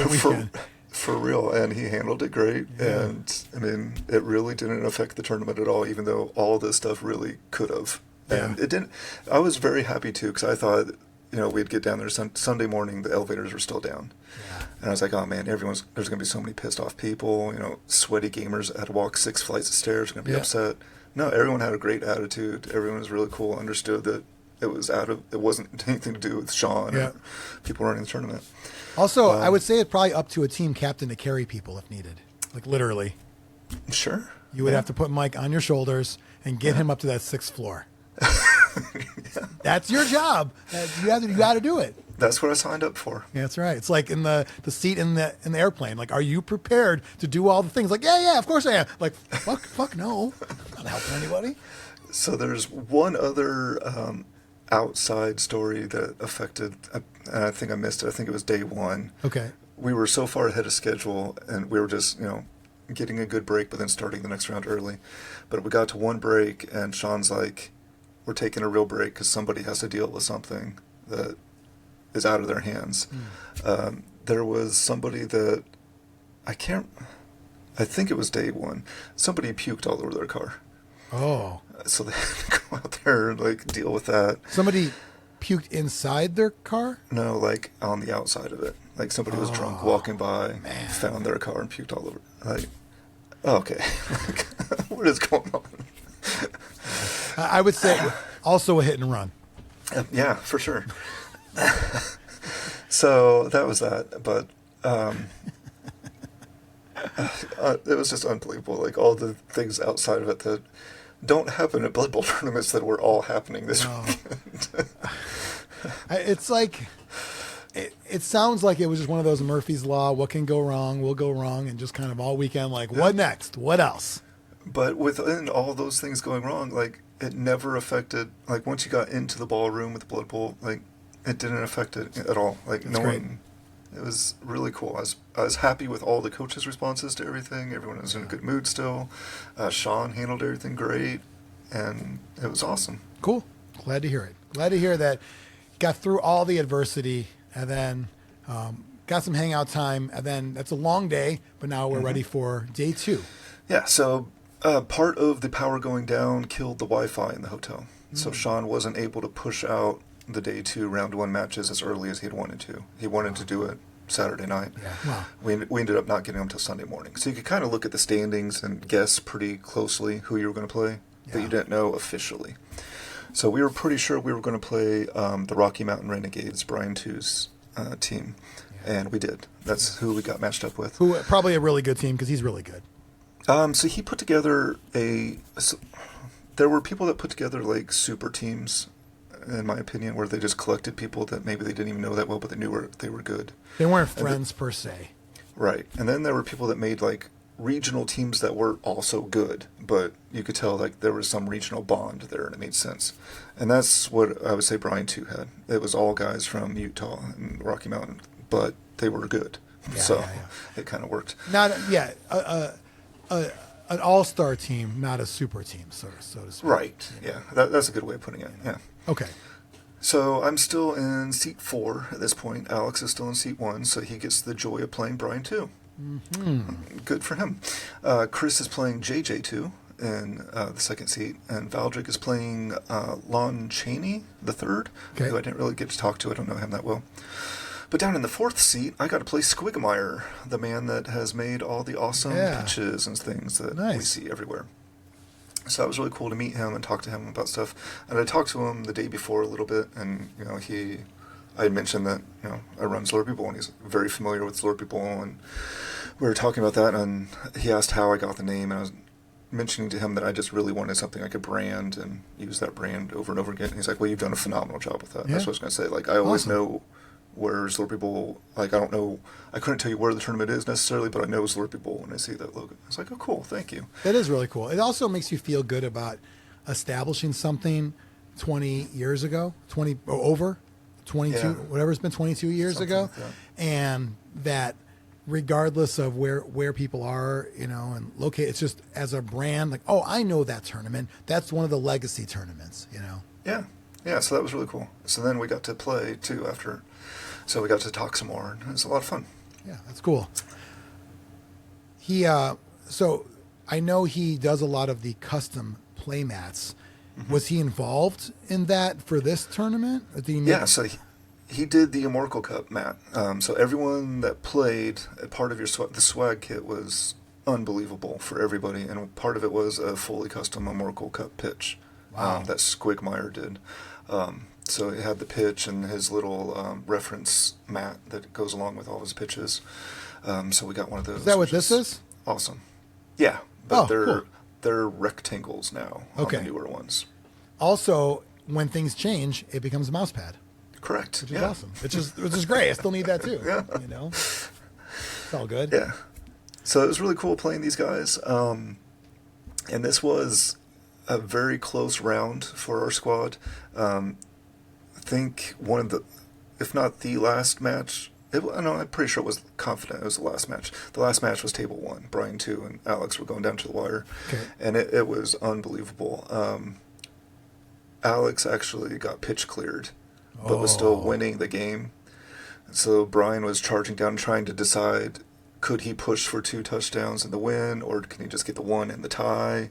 weekend. For real, and he handled it great. Yeah. And I mean, it really didn't affect the tournament at all, even though all this stuff really could have. And it didn't. I was very happy too, because I thought we'd get down there Sunday morning, the elevators were still down. Yeah. And I was like, oh man, there's going to be so many pissed off people, sweaty gamers that had to walk 6 flights of stairs, going to be upset. No, everyone had a great attitude. Everyone was really cool, understood that it wasn't anything to do with Sean or people running the tournament. Also, I would say it's probably up to a team captain to carry people if needed. Like literally. Sure. You would have to put Mike on your shoulders and get him up to that 6th floor. That's your job. You got to do it. That's what I signed up for. Yeah, that's right. It's like in the seat in the airplane. Like, are you prepared to do all the things? Like, yeah, of course I am. Like, fuck no. I'm not helping anybody. So there's one other outside story that affected, and I think I missed it. I think it was day 1. Okay. We were so far ahead of schedule, and we were just, getting a good break, but then starting the next round early. But we got to one break, and Sean's like, we're taking a real break because somebody has to deal with something that is out of their hands. There was somebody that I think it was day 1. Somebody puked all over their car. Oh. So they had to go out there and deal with that. Somebody puked inside their car? No, on the outside of it. Like somebody was drunk walking by, found their car and puked all over. Okay. What is going on? I would say also a hit and run. Yeah, for sure. So that was that, but it was just unbelievable. All the things outside of it that don't happen at Blood Bowl tournaments that were all happening this weekend. It's like it sounds like it was just one of those Murphy's Law. What can go wrong will go wrong, and just kind of all weekend what next? What else? But within all those things going wrong, it never affected. Once you got into the ballroom with the Blood Bowl, it didn't affect it at all. No great. one. It was really cool. I was happy with all the coaches' responses to everything. Everyone was in a good mood still. Sean handled everything great, and it was awesome. Cool. Glad to hear it. Glad to hear that. Got through all the adversity, and then got some hangout time, and then that's a long day, but now we're ready for day 2. Yeah, so part of the power going down killed the Wi-Fi in the hotel. So Sean wasn't able to push out the day 2 round 1 matches as early as he had wanted to. He wanted to do it Saturday night. Yeah. Wow. We ended up not getting them until Sunday morning. So you could kind of look at the standings and guess pretty closely who you were going to play that you didn't know officially. So we were pretty sure we were going to play the Rocky Mountain Renegades, Brian Two's team, and we did. That's who we got matched up with. Who probably a really good team because he's really good. So he put together there were people that put together super teams, in my opinion, where they just collected people that maybe they didn't even know that well, but they knew they were good. They weren't friends per se. Right. And then there were people that made regional teams that were also good, but you could tell there was some regional bond there and it made sense. And that's what I would say Brian 2 had. It was all guys from Utah and Rocky Mountain, but they were good. It kind of worked. An all-star team, not a super team, so to speak. Right. Yeah. That's a good way of putting it. Yeah. Okay. So I'm still in seat 4 at this point. Alex is still in seat 1, so he gets the joy of playing Brian 2. Good for him. Chris is playing JJ2 in the second seat, and Valdrick is playing Lon Chaney, the third, who I didn't really get to talk to. I don't know him that well. But down in the 4th seat, I got to play Squigmeyer, the man that has made all the awesome pitches and things that we see everywhere. So that was really cool to meet him and talk to him about stuff. And I talked to him the day before a little bit, and I had mentioned that I run Zlurpy Bowl, and he's very familiar with Zlurpy Bowl, and we were talking about that, and he asked how I got the name, and I was mentioning to him that I just really wanted something I could brand and use that brand over and over again. And he's like, well, you've done a phenomenal job with that. Yeah. That's what I was going to say. I always know where Zlurpy Bowl, I don't know, I couldn't tell you where the tournament is necessarily, but I know Zlurpy Bowl when I see that logo. I was like, oh, cool, thank you. It is really cool. It also makes you feel good about establishing something 20 years ago, 22, whatever it's been, 22 years something ago, like that. And that regardless of where people are, and locate, it's just as a brand, I know that tournament. That's one of the legacy tournaments, Yeah, so that was really cool. So then we got to play, too, after. So we got to talk some more, and it was a lot of fun. Yeah, that's cool. So I know he does a lot of the custom play mats. Mm-hmm. Was he involved in that for this tournament? Yeah, so He did the Amorical Cup, Matt. So everyone that played, a part of the swag kit was unbelievable for everybody, and part of it was a fully custom Amorical Cup pitch. Wow. That Squigmeyer did. So he had the pitch and his little reference mat that goes along with all his pitches. So we got one of those. Is that what this is? Awesome. Yeah, but cool. they're rectangles now on the newer ones. Also, when things change, it becomes a mouse pad. Correct. Which is awesome. Which is great. I still need that too. Yeah. You know, it's all good. Yeah. So it was really cool playing these guys. And this was a very close round for our squad. I think one of the, if not the last match, I'm pretty sure it was confident it was the last match. The last match was table 1. Brian 2 and Alex were going down to the wire. Okay. And it was unbelievable. Alex actually got pitch cleared, but was still winning the game. So Brian was charging down trying to decide, could he push for 2 touchdowns in the win, or can he just get the 1 in the tie?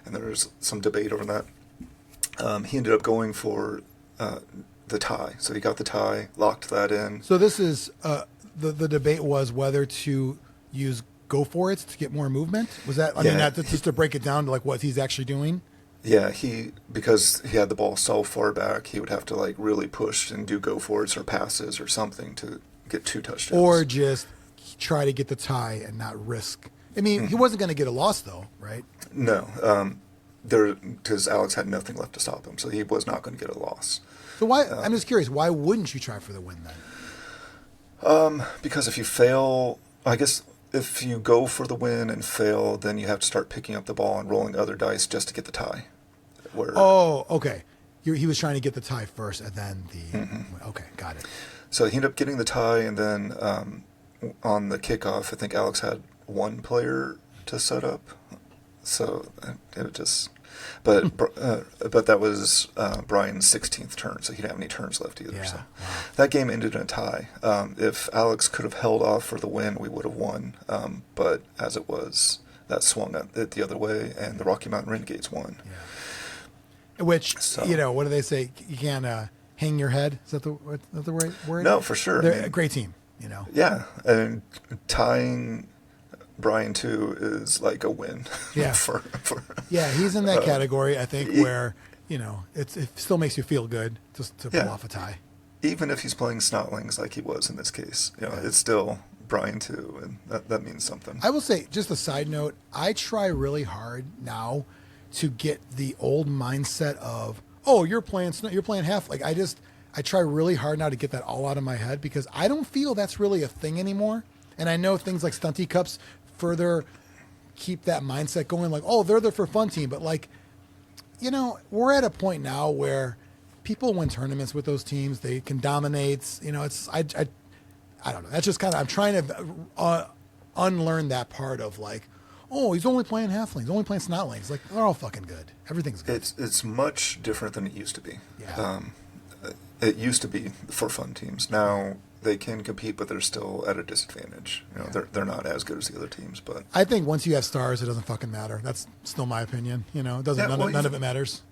And there was some debate over that. He ended up going for the tie. So he got the tie, locked that in. So this is, the debate was whether to use go for it to get more movement. Was that, just to break it down to like what he's actually doing? Yeah, because he had the ball so far back, he would have to like really push and do go for it or passes or something to get 2 touchdowns. Or just try to get the tie and not risk. I mean, he wasn't going to get a loss though, right? No, because Alex had nothing left to stop him, so he was not going to get a loss. So why? I'm just curious. Why wouldn't you try for the win then? Because if you fail, I guess if you go for the win and fail, then you have to start picking up the ball and rolling other dice just to get the tie. Okay. He was trying to get the tie first, and then the. Okay, got it. So he ended up getting the tie, and then on the kickoff, I think Alex had 1 player to set up. So it just. But that was Brian's 16th turn, so he didn't have any turns left either. Yeah. So wow. that game ended in a tie. If Alex could have held off for the win, we would have won. But as it was, that swung it the other way, and the Rocky Mountain Renegades won. Yeah. Which, what do they say? You can't hang your head. Is that the right word? No, for sure. They're a great team, Yeah, and tying Brian too is like a win. Yeah. Yeah, he's in that category, I think, where, it still makes you feel good just to pull off a tie. Even if he's playing Snotlings like he was in this case, it's still Brian too, and that means something. I will say, just a side note, I try really hard now to get the old mindset of, you're playing half. Like I try really hard now to get that all out of my head, because I don't feel that's really a thing anymore. And I know things like Stunty Cups further keep that mindset going, like, they're there for fun team. But like, we're at a point now where people win tournaments with those teams. They can dominate. I don't know. That's just kind of, I'm trying to unlearn that part of like, he's only playing halflings, only playing snotlings. Like, they're all fucking good. Everything's good. It's much different than it used to be. Yeah. It used to be for fun teams. Now they can compete, but they're still at a disadvantage. They're not as good as the other teams. But I think once you have stars, it doesn't fucking matter. That's still my opinion. It doesn't. None of it matters.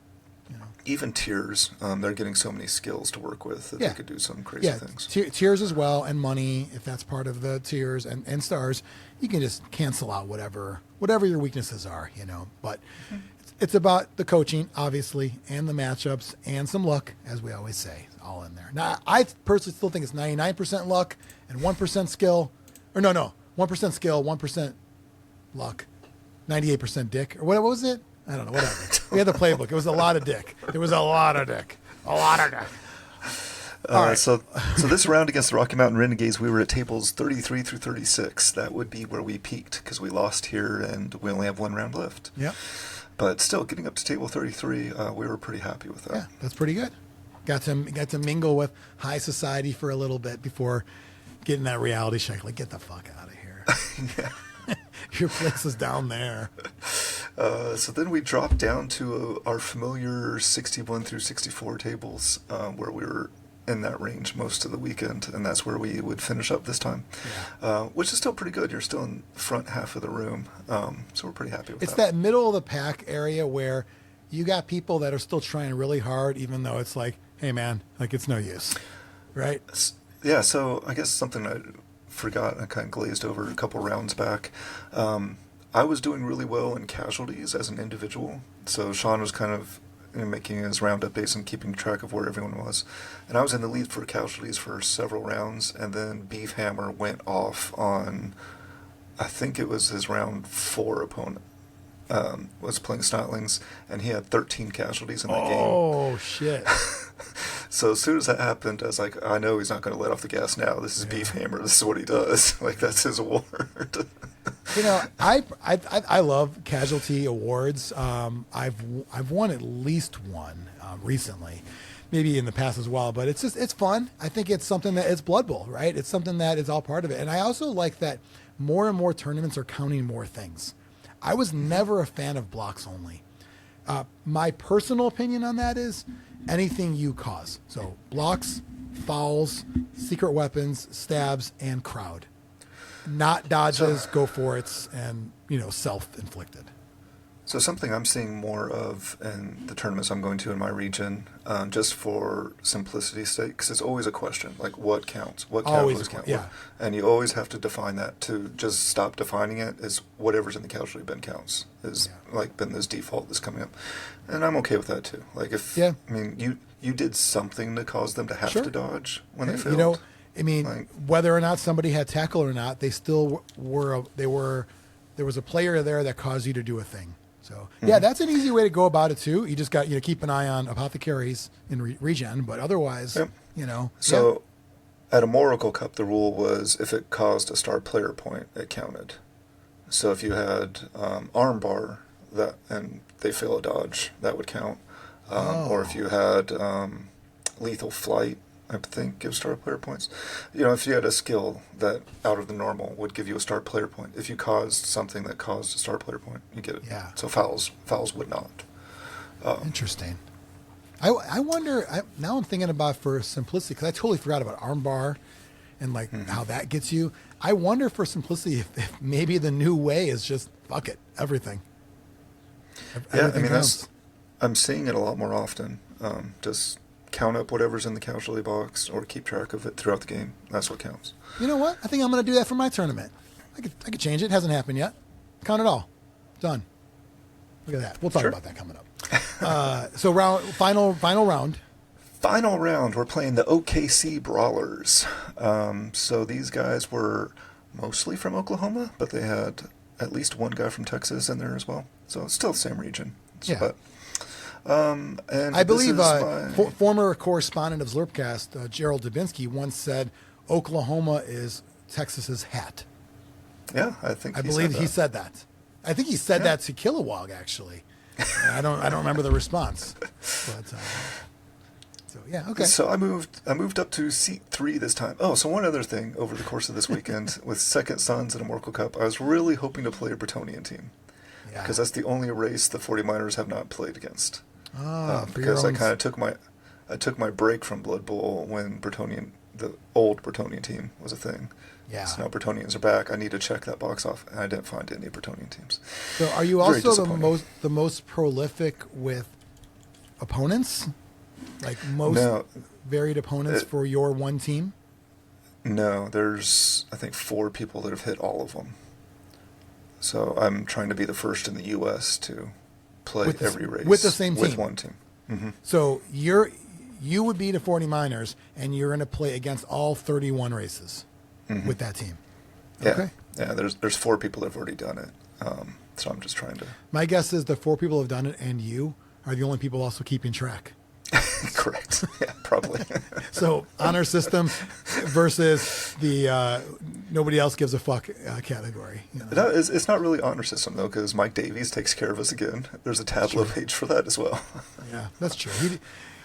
Even tiers, they're getting so many skills to work with that they could do some crazy things. Tiers as well, and money, if that's part of the tiers, and stars, you can just cancel out whatever your weaknesses are. But it's about the coaching, obviously, and the matchups, and some luck, as we always say, all in there. Now, I personally still think it's 99% luck and 1% skill, or no, 1% skill, 1% luck, 98% dick, or what was it? I don't know, whatever. We had the playbook. It was a lot of dick. There was a lot of dick. A lot of dick. All right. So this round against the Rocky Mountain Renegades, we were at tables 33 through 36. That would be where we peaked, because we lost here and we only have 1 round left. Yeah. But still, getting up to table 33, we were pretty happy with that. Yeah, that's pretty good. Got to mingle with high society for a little bit before getting that reality check. Like, get the fuck out of here. Yeah. Your place is down there. So then we dropped down to our familiar 61 through 64 tables, where we were in that range most of the weekend, and that's where we would finish up this time, which is still pretty good. You're still in the front half of the room, so we're pretty happy with that. It's that middle of the pack area where you got people that are still trying really hard, even though it's like, hey man, like, it's no use. right? Yeah, so I guess something I forgot, I kind of glazed over a couple rounds back. I was doing really well in casualties as an individual. So Sean was kind of making his round updates and keeping track of where everyone was. And I was in the lead for casualties for several rounds, and then Beef Hammer went off on, I think it was his round 4 opponent. Was playing Snotlings, and he had 13 casualties in that game. Oh, shit. So as soon as that happened, I was like, I know he's not going to let off the gas now. This is Beef Hammer. This is what he does. Like, that's his award. You know, I love casualty awards. I've won at least one recently, maybe in the past as well. But it's fun. I think it's something that it's Blood Bowl, right? It's something that is all part of it. And I also like that more and more tournaments are counting more things. I was never a fan of blocks only. My personal opinion on that is anything you cause. So blocks, fouls, secret weapons, stabs, and crowd. Not dodges, go for it's, and, self-inflicted. So something I'm seeing more of in the tournaments I'm going to in my region, just for simplicity's sake, because it's always a question, like what counts? What casualties count? Yeah. And you always have to define that. To just stop defining it is whatever's in the casualty bin counts. Been this default that's coming up. And I'm okay with that too. Like I mean, you did something to cause them to have to dodge when they failed. Whether or not somebody had tackle or not, they still were, there was a player there that caused you to do a thing. So, that's an easy way to go about it, too. You just got, keep an eye on apothecaries in regen, but otherwise, So, at Amorical Cup, the rule was if it caused a star player point, it counted. So, if you had armbar and they fail a dodge, that would count. Or if you had lethal flight, I think gives star player points. If you had a skill that out of the normal would give you a star player point. If you caused something that caused a star player point, you get it. Yeah. So fouls would not. Interesting. I wonder. Now I'm thinking about for simplicity, because I totally forgot about armbar and how that gets you. I wonder for simplicity if maybe the new way is just fuck it, everything. I'm seeing it a lot more often. Just count up whatever's in the casualty box or keep track of it throughout the game. That's what counts. You know what? I think I'm going to do that for my tournament. I could change it. It hasn't happened yet. Count it all. Done. Look at that. We'll talk about that coming up. So final round. Final round. We're playing the OKC Brawlers. So these guys were mostly from Oklahoma, but they had at least one guy from Texas in there as well. So it's still the same region. And I believe former correspondent of Zlurpcast, Gerald Dubinsky, once said Oklahoma is Texas's hat. Yeah, I believe he said that. I think he said that to Kilowog, actually. I don't remember the response. But okay. So I moved up to seat 3 this time. Oh, so one other thing over the course of this weekend with Second Sons and Amorical Cup, I was really hoping to play a Bretonian team. Yeah. Because that's the only race the 40 miners have not played against. Because I kind of took my break from Blood Bowl when the old Bretonian team was a thing. Yeah. So now Bretonians are back. I need to check that box off, and I didn't find any Bretonian teams. So are you also the most prolific with opponents? Like most varied opponents for your one team? No, there's I think 4 people that have hit all of them. So I'm trying to be the first in the U.S. to play every race with the same team, with one team. Mm-hmm. So you would be the 40 miners, and you're going to play against all 31 races with that team. Yeah, okay. Yeah. There's 4 people that have already done it. So I'm just trying to. My guess is the 4 people have done it, and you are the only people also keeping track. Correct. Yeah, probably. So honor system versus the nobody else gives a fuck category. No, it's not really honor system though, because Mike Davies takes care of us again. There's a Tableau page for that as well. Yeah, that's true.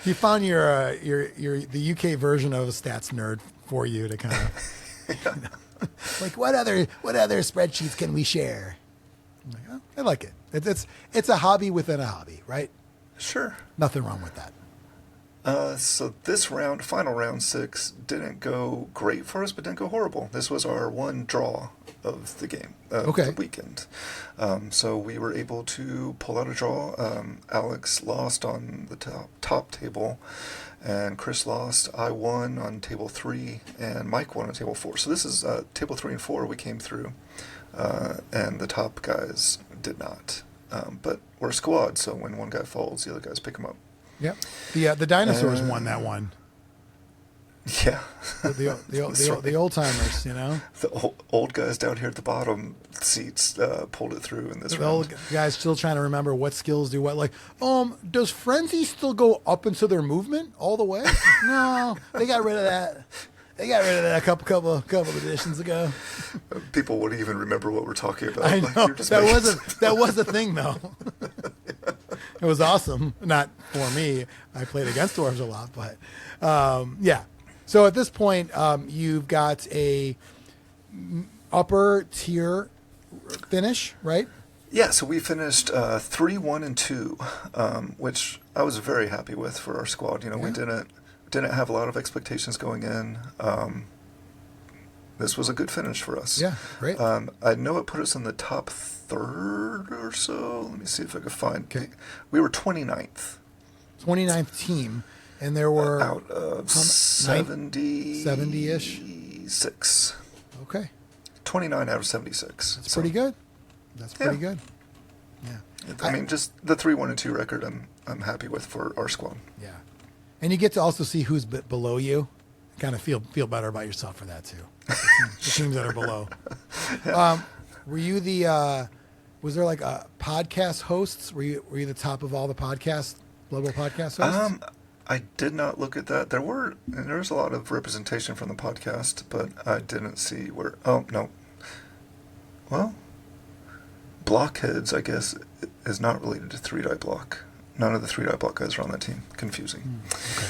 He found your the UK version of a stats nerd for you to kind of like what other spreadsheets can we share? I'm like, I like it. It's a hobby within a hobby, right? Sure. Nothing wrong with that. So this round, final round 6, didn't go great for us, but didn't go horrible. This was our one draw of the game, Okay. the weekend. So we were able to pull out a draw. Alex lost on the top table, and Chris lost. I won on table 3, and Mike won on table 4. So this is table 3 and 4 we came through, and the top guys did not. But we're a squad, so when one guy falls, the other guys pick him up. Yep. The dinosaurs won that one. Yeah. The old timers, you know. The old guys down here at the bottom seats pulled it through in this The round. old guys still trying to remember what skills do what. Like, does Frenzy still go up into their movement all the way? No, they got rid of that. They got rid of that a couple editions ago. People wouldn't even remember what we're talking about. I Like, know you're just that was a thing though. It was awesome. Not for me. I played against dwarves a lot, but yeah. So at this point, you've got a upper tier finish, right? Yeah, so we finished 3, 1, and 2, which I was very happy with for our squad. You know, we didn't have a lot of expectations going in. This was a good finish for us. Yeah, great. I know it put us in the top third or so. Let me see if I can find. Okay. We were 29th. 29th team, and there were Out of 70... 70-ish? 6. Okay, 29 out of 76. that's pretty good. That's pretty good. Yeah. I mean, just the 3, 1, and 2 record I'm happy with for our squad. Yeah, and you get to also see who's below you. Kind of feel better about yourself for that too. The teams that are below. Were you the? Was there like a podcast hosts? Were you the top of all the podcast Blood Bowl podcast hosts? I did not look at that. There was a lot of representation from the podcast, but I didn't see where. Oh no. Well, Blockheads, I guess, is not related to 3-Die Block. None of the 3-Die Block guys are on that team. Confusing. Okay.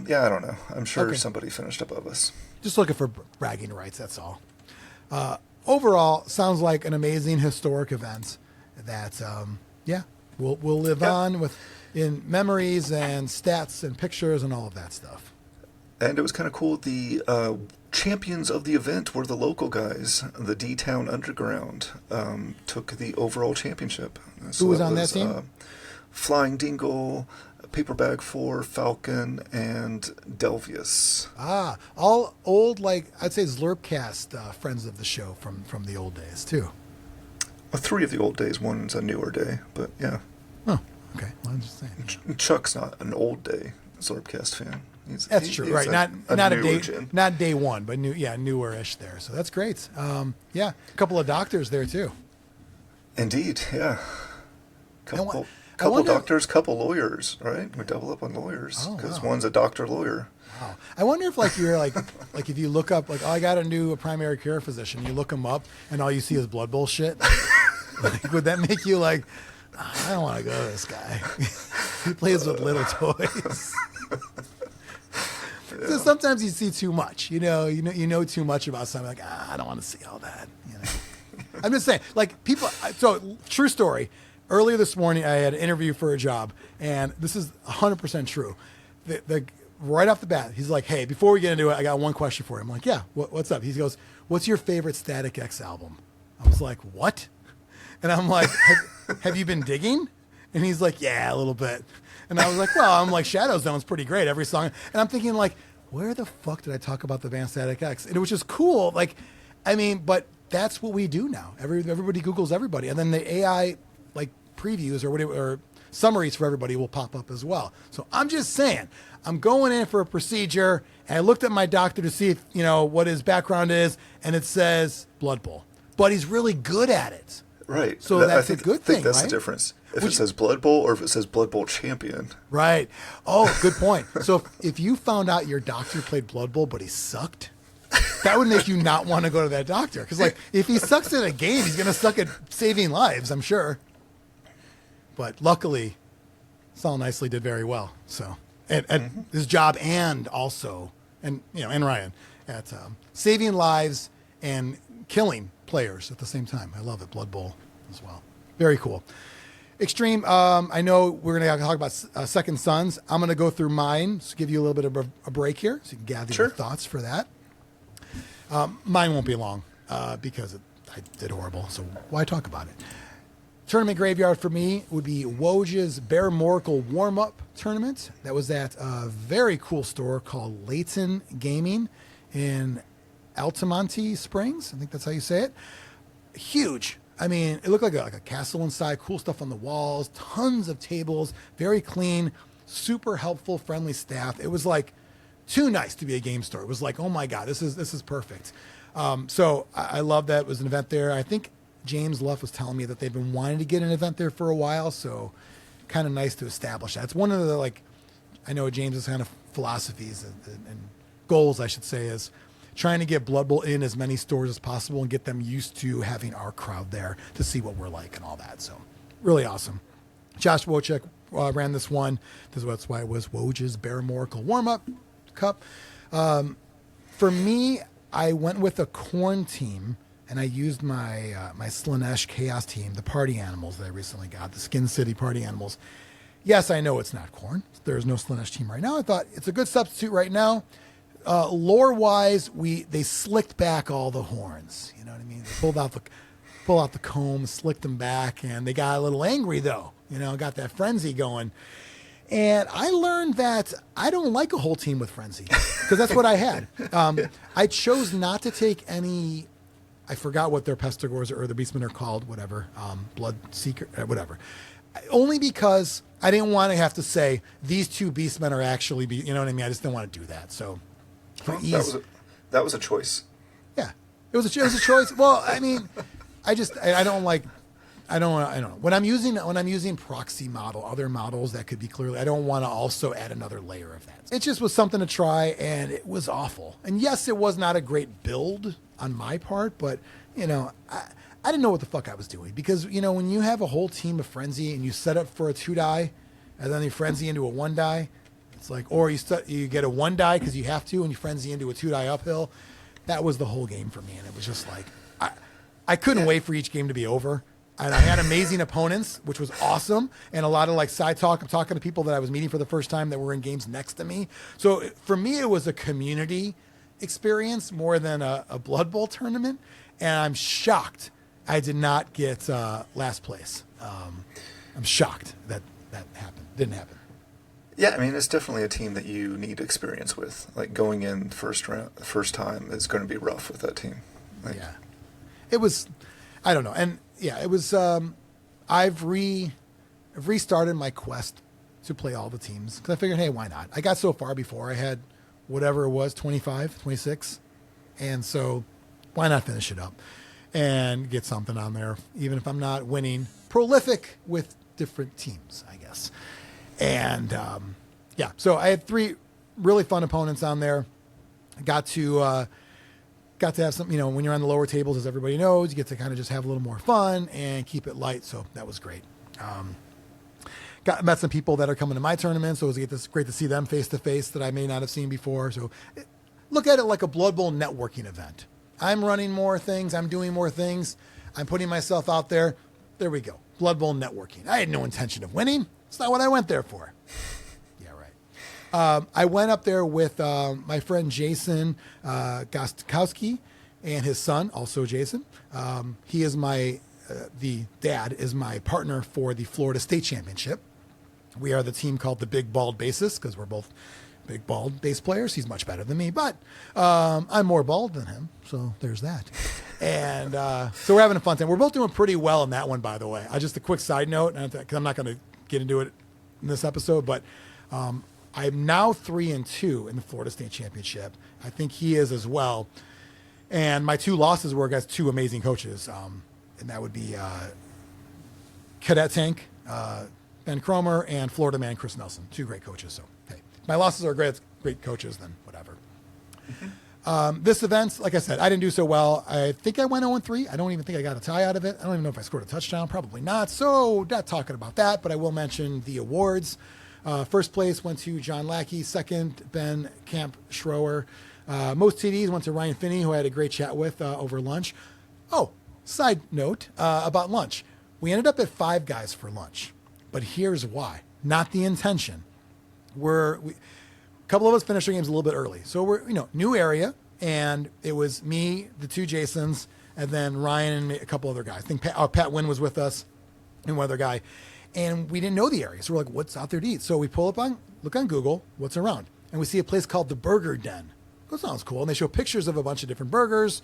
Yeah, I don't know. I'm sure Okay. somebody finished above us. Just looking for bragging rights. That's all. Overall, sounds like an amazing historic event that, we'll live on in memories and stats and pictures and all of that stuff. And it was kind of cool. The champions of the event were the local guys. The D-Town Underground took the overall championship. So Who was on that team? Flying Dingle, Paperbag 4, Falcon, and Delvius. All old, like I'd say Zlurpcast friends of the show from the old days too. Well, 3 of the old days. One's a newer day, but yeah. Oh, okay. Well, I'm just saying. Chuck's not an old day Zlurpcast fan. That's true, he's right? Not a newer day, gen. not day one, but newer-ish there. So that's great. Yeah, a couple of doctors there too. Indeed, yeah. I Couple wonder- doctors, couple lawyers, right? We double up on lawyers Oh, because wow. one's a doctor lawyer. Wow. I wonder if like you're like if you look up like, oh, I got a new primary care physician, you look him up and all you see is Blood Bowl shit. Like, would that make you like, I don't want to go to this guy. He plays with little toys. So sometimes you see too much. You know too much about something. Like, I don't want to see all that. You know? I'm just saying, like people. So true story. Earlier this morning, I had an interview for a job, and this is 100% true. The right off the bat, he's like, "Hey, before we get into it, I got one question for you." I'm like, "Yeah, what's up?" He goes, "What's your favorite Static X album?" I was like, "What?" And I'm like, have you been digging? And he's like, "Yeah, a little bit." And I was like, "Well, I'm like, Shadow Zone's pretty great, every song." And I'm thinking like, where the fuck did I talk about the band Static X? And it was just cool. Like, I mean, but that's what we do now. Everybody Googles everybody, and then the AI like previews or whatever or summaries for everybody will pop up as well. So I'm just saying, I'm going in for a procedure, and I looked at my doctor to see if what his background is, and it says Blood Bowl, but he's really good at it. Right. So that's a good thing, I think that's right? the difference. If it says Blood Bowl or if it says Blood Bowl Champion. Right. Oh, good point. So if you found out your doctor played Blood Bowl, but he sucked, that would make you not want to go to that doctor. Because, like, if he sucks at a game, he's going to suck at saving lives, I'm sure. But luckily, Saul Nicely did very well. So, at his job and also, and Ryan, at saving lives and killing players at the same time. I love it. Blood Bowl as well. Very cool. Xtreme, I know we're going to talk about Second Sons. I'm going to go through mine, so give you a little bit of a break here so you can gather your thoughts for that. Mine won't be long. because I did horrible. So why talk about it? Tournament graveyard for me would be Woj's Amorical warm-up tournament. That was at a very cool store called Layton Gaming in Altamonte Springs. I think that's how you say it. Huge. I mean, it looked like a castle inside, cool stuff on the walls, tons of tables, very clean, super helpful, friendly staff. It was like too nice to be a game store. It was like, oh my God, this is perfect. So I love that it was an event there. I think James Luff was telling me that they've been wanting to get an event there for a while, so kind of nice to establish that. It's one of the, like, I know James's kind of philosophies and goals, I should say, is trying to get Blood Bowl in as many stores as possible and get them used to having our crowd there to see what we're like and all that. So really awesome. Josh Wojcik ran this one. That's why it was Woj's Amorical warm-up cup. For me, I went with a corn team, and I used my my Slaanesh Chaos team, the party animals that I recently got, the Skin City party animals. Yes, I know it's not corn. There's no Slaanesh team right now. I thought it's a good substitute right now. Lore-wise, they slicked back all the horns. You know what I mean? They pulled out the comb, slicked them back, and they got a little angry though. You know, got that frenzy going. And I learned that I don't like a whole team with frenzy because that's what I had. I chose not to take any. I forgot what their Pestigors or the Beastmen are called, whatever. Blood Seeker, whatever. Only because I didn't want to have to say these two Beastmen are actually, you know what I mean? I just didn't want to do that. So for ease, that was a choice. Yeah, it was a choice. Well, I mean, I don't know. When I'm using proxy model, other models that could be clearly, I don't want to also add another layer of that. It just was something to try, and it was awful. And yes, it was not a great build on my part, but you know, I didn't know what the fuck I was doing because, you know, when you have a whole team of frenzy and you set up for a 2-die and then you frenzy into a 1-die, it's like, or you get a 1-die because you have to and you frenzy into a 2-die uphill. That was the whole game for me, and it was just like I couldn't wait for each game to be over. And I had amazing opponents, which was awesome, and a lot of like side talk. I'm talking to people that I was meeting for the first time that were in games next to me. So for me, it was a community experience more than a Blood Bowl tournament, and I'm shocked I did not get last place. I'm shocked that happened. Didn't happen. Yeah, I mean, it's definitely a team that you need experience with. Like going in first time is going to be rough with that team. Like, yeah, it was. I don't know, and yeah, it was. I've restarted my quest to play all the teams because I figured, hey, why not? I got so far before. I had whatever it was, 25, 26, and so why not finish it up and get something on there, even if I'm not winning. Prolific with different teams, I guess. And yeah, so I had 3 really fun opponents on there. Got to have some, you know, when you're on the lower tables, as everybody knows, you get to kind of just have a little more fun and keep it light. So that was great. Met some people that are coming to my tournament, so it was great to see them face to face that I may not have seen before. So look at it like a Blood Bowl networking event. I'm running more things. I'm doing more things. I'm putting myself out there. There we go. Blood Bowl networking. I had no intention of winning. It's not what I went there for. Yeah, right. I went up there with my friend Jason Gostkowski and his son, also Jason. He is the dad is my partner for the Florida State Championship. We are the team called the Big Bald Bassist because we're both big bald bass players. He's much better than me, but I'm more bald than him, so there's that. And so we're having a fun time. We're both doing pretty well in that one, by the way. Just a quick side note, because I'm not going to get into it in this episode, but I'm now 3-2 in the Florida State Championship. I think he is as well. And my 2 losses were against 2 amazing coaches, and that would be Cadet Tank, Ben Cromer, and Florida Man Chris Nelson. 2 great coaches. So, hey, my losses are great coaches, then whatever. This event, like I said, I didn't do so well. I think I went 0-3. I don't even think I got a tie out of it. I don't even know if I scored a touchdown. Probably not. So not talking about that, but I will mention the awards. First place went to John Lackey. Second, Ben Camp Schroer. Most TDs went to Ryan Finney, who I had a great chat with over lunch. Oh, side note about lunch. We ended up at 5 guys for lunch, but here's why. Not the intention. A couple of us finished our games a little bit early. So we're, new area, and it was me, the 2 Jasons, and then Ryan and a couple other guys. I think Pat Wynn was with us and one other guy. And we didn't know the area. So we're like, what's out there to eat? So we look on Google, what's around. And we see a place called the Burger Den. That sounds cool. And they show pictures of a bunch of different burgers.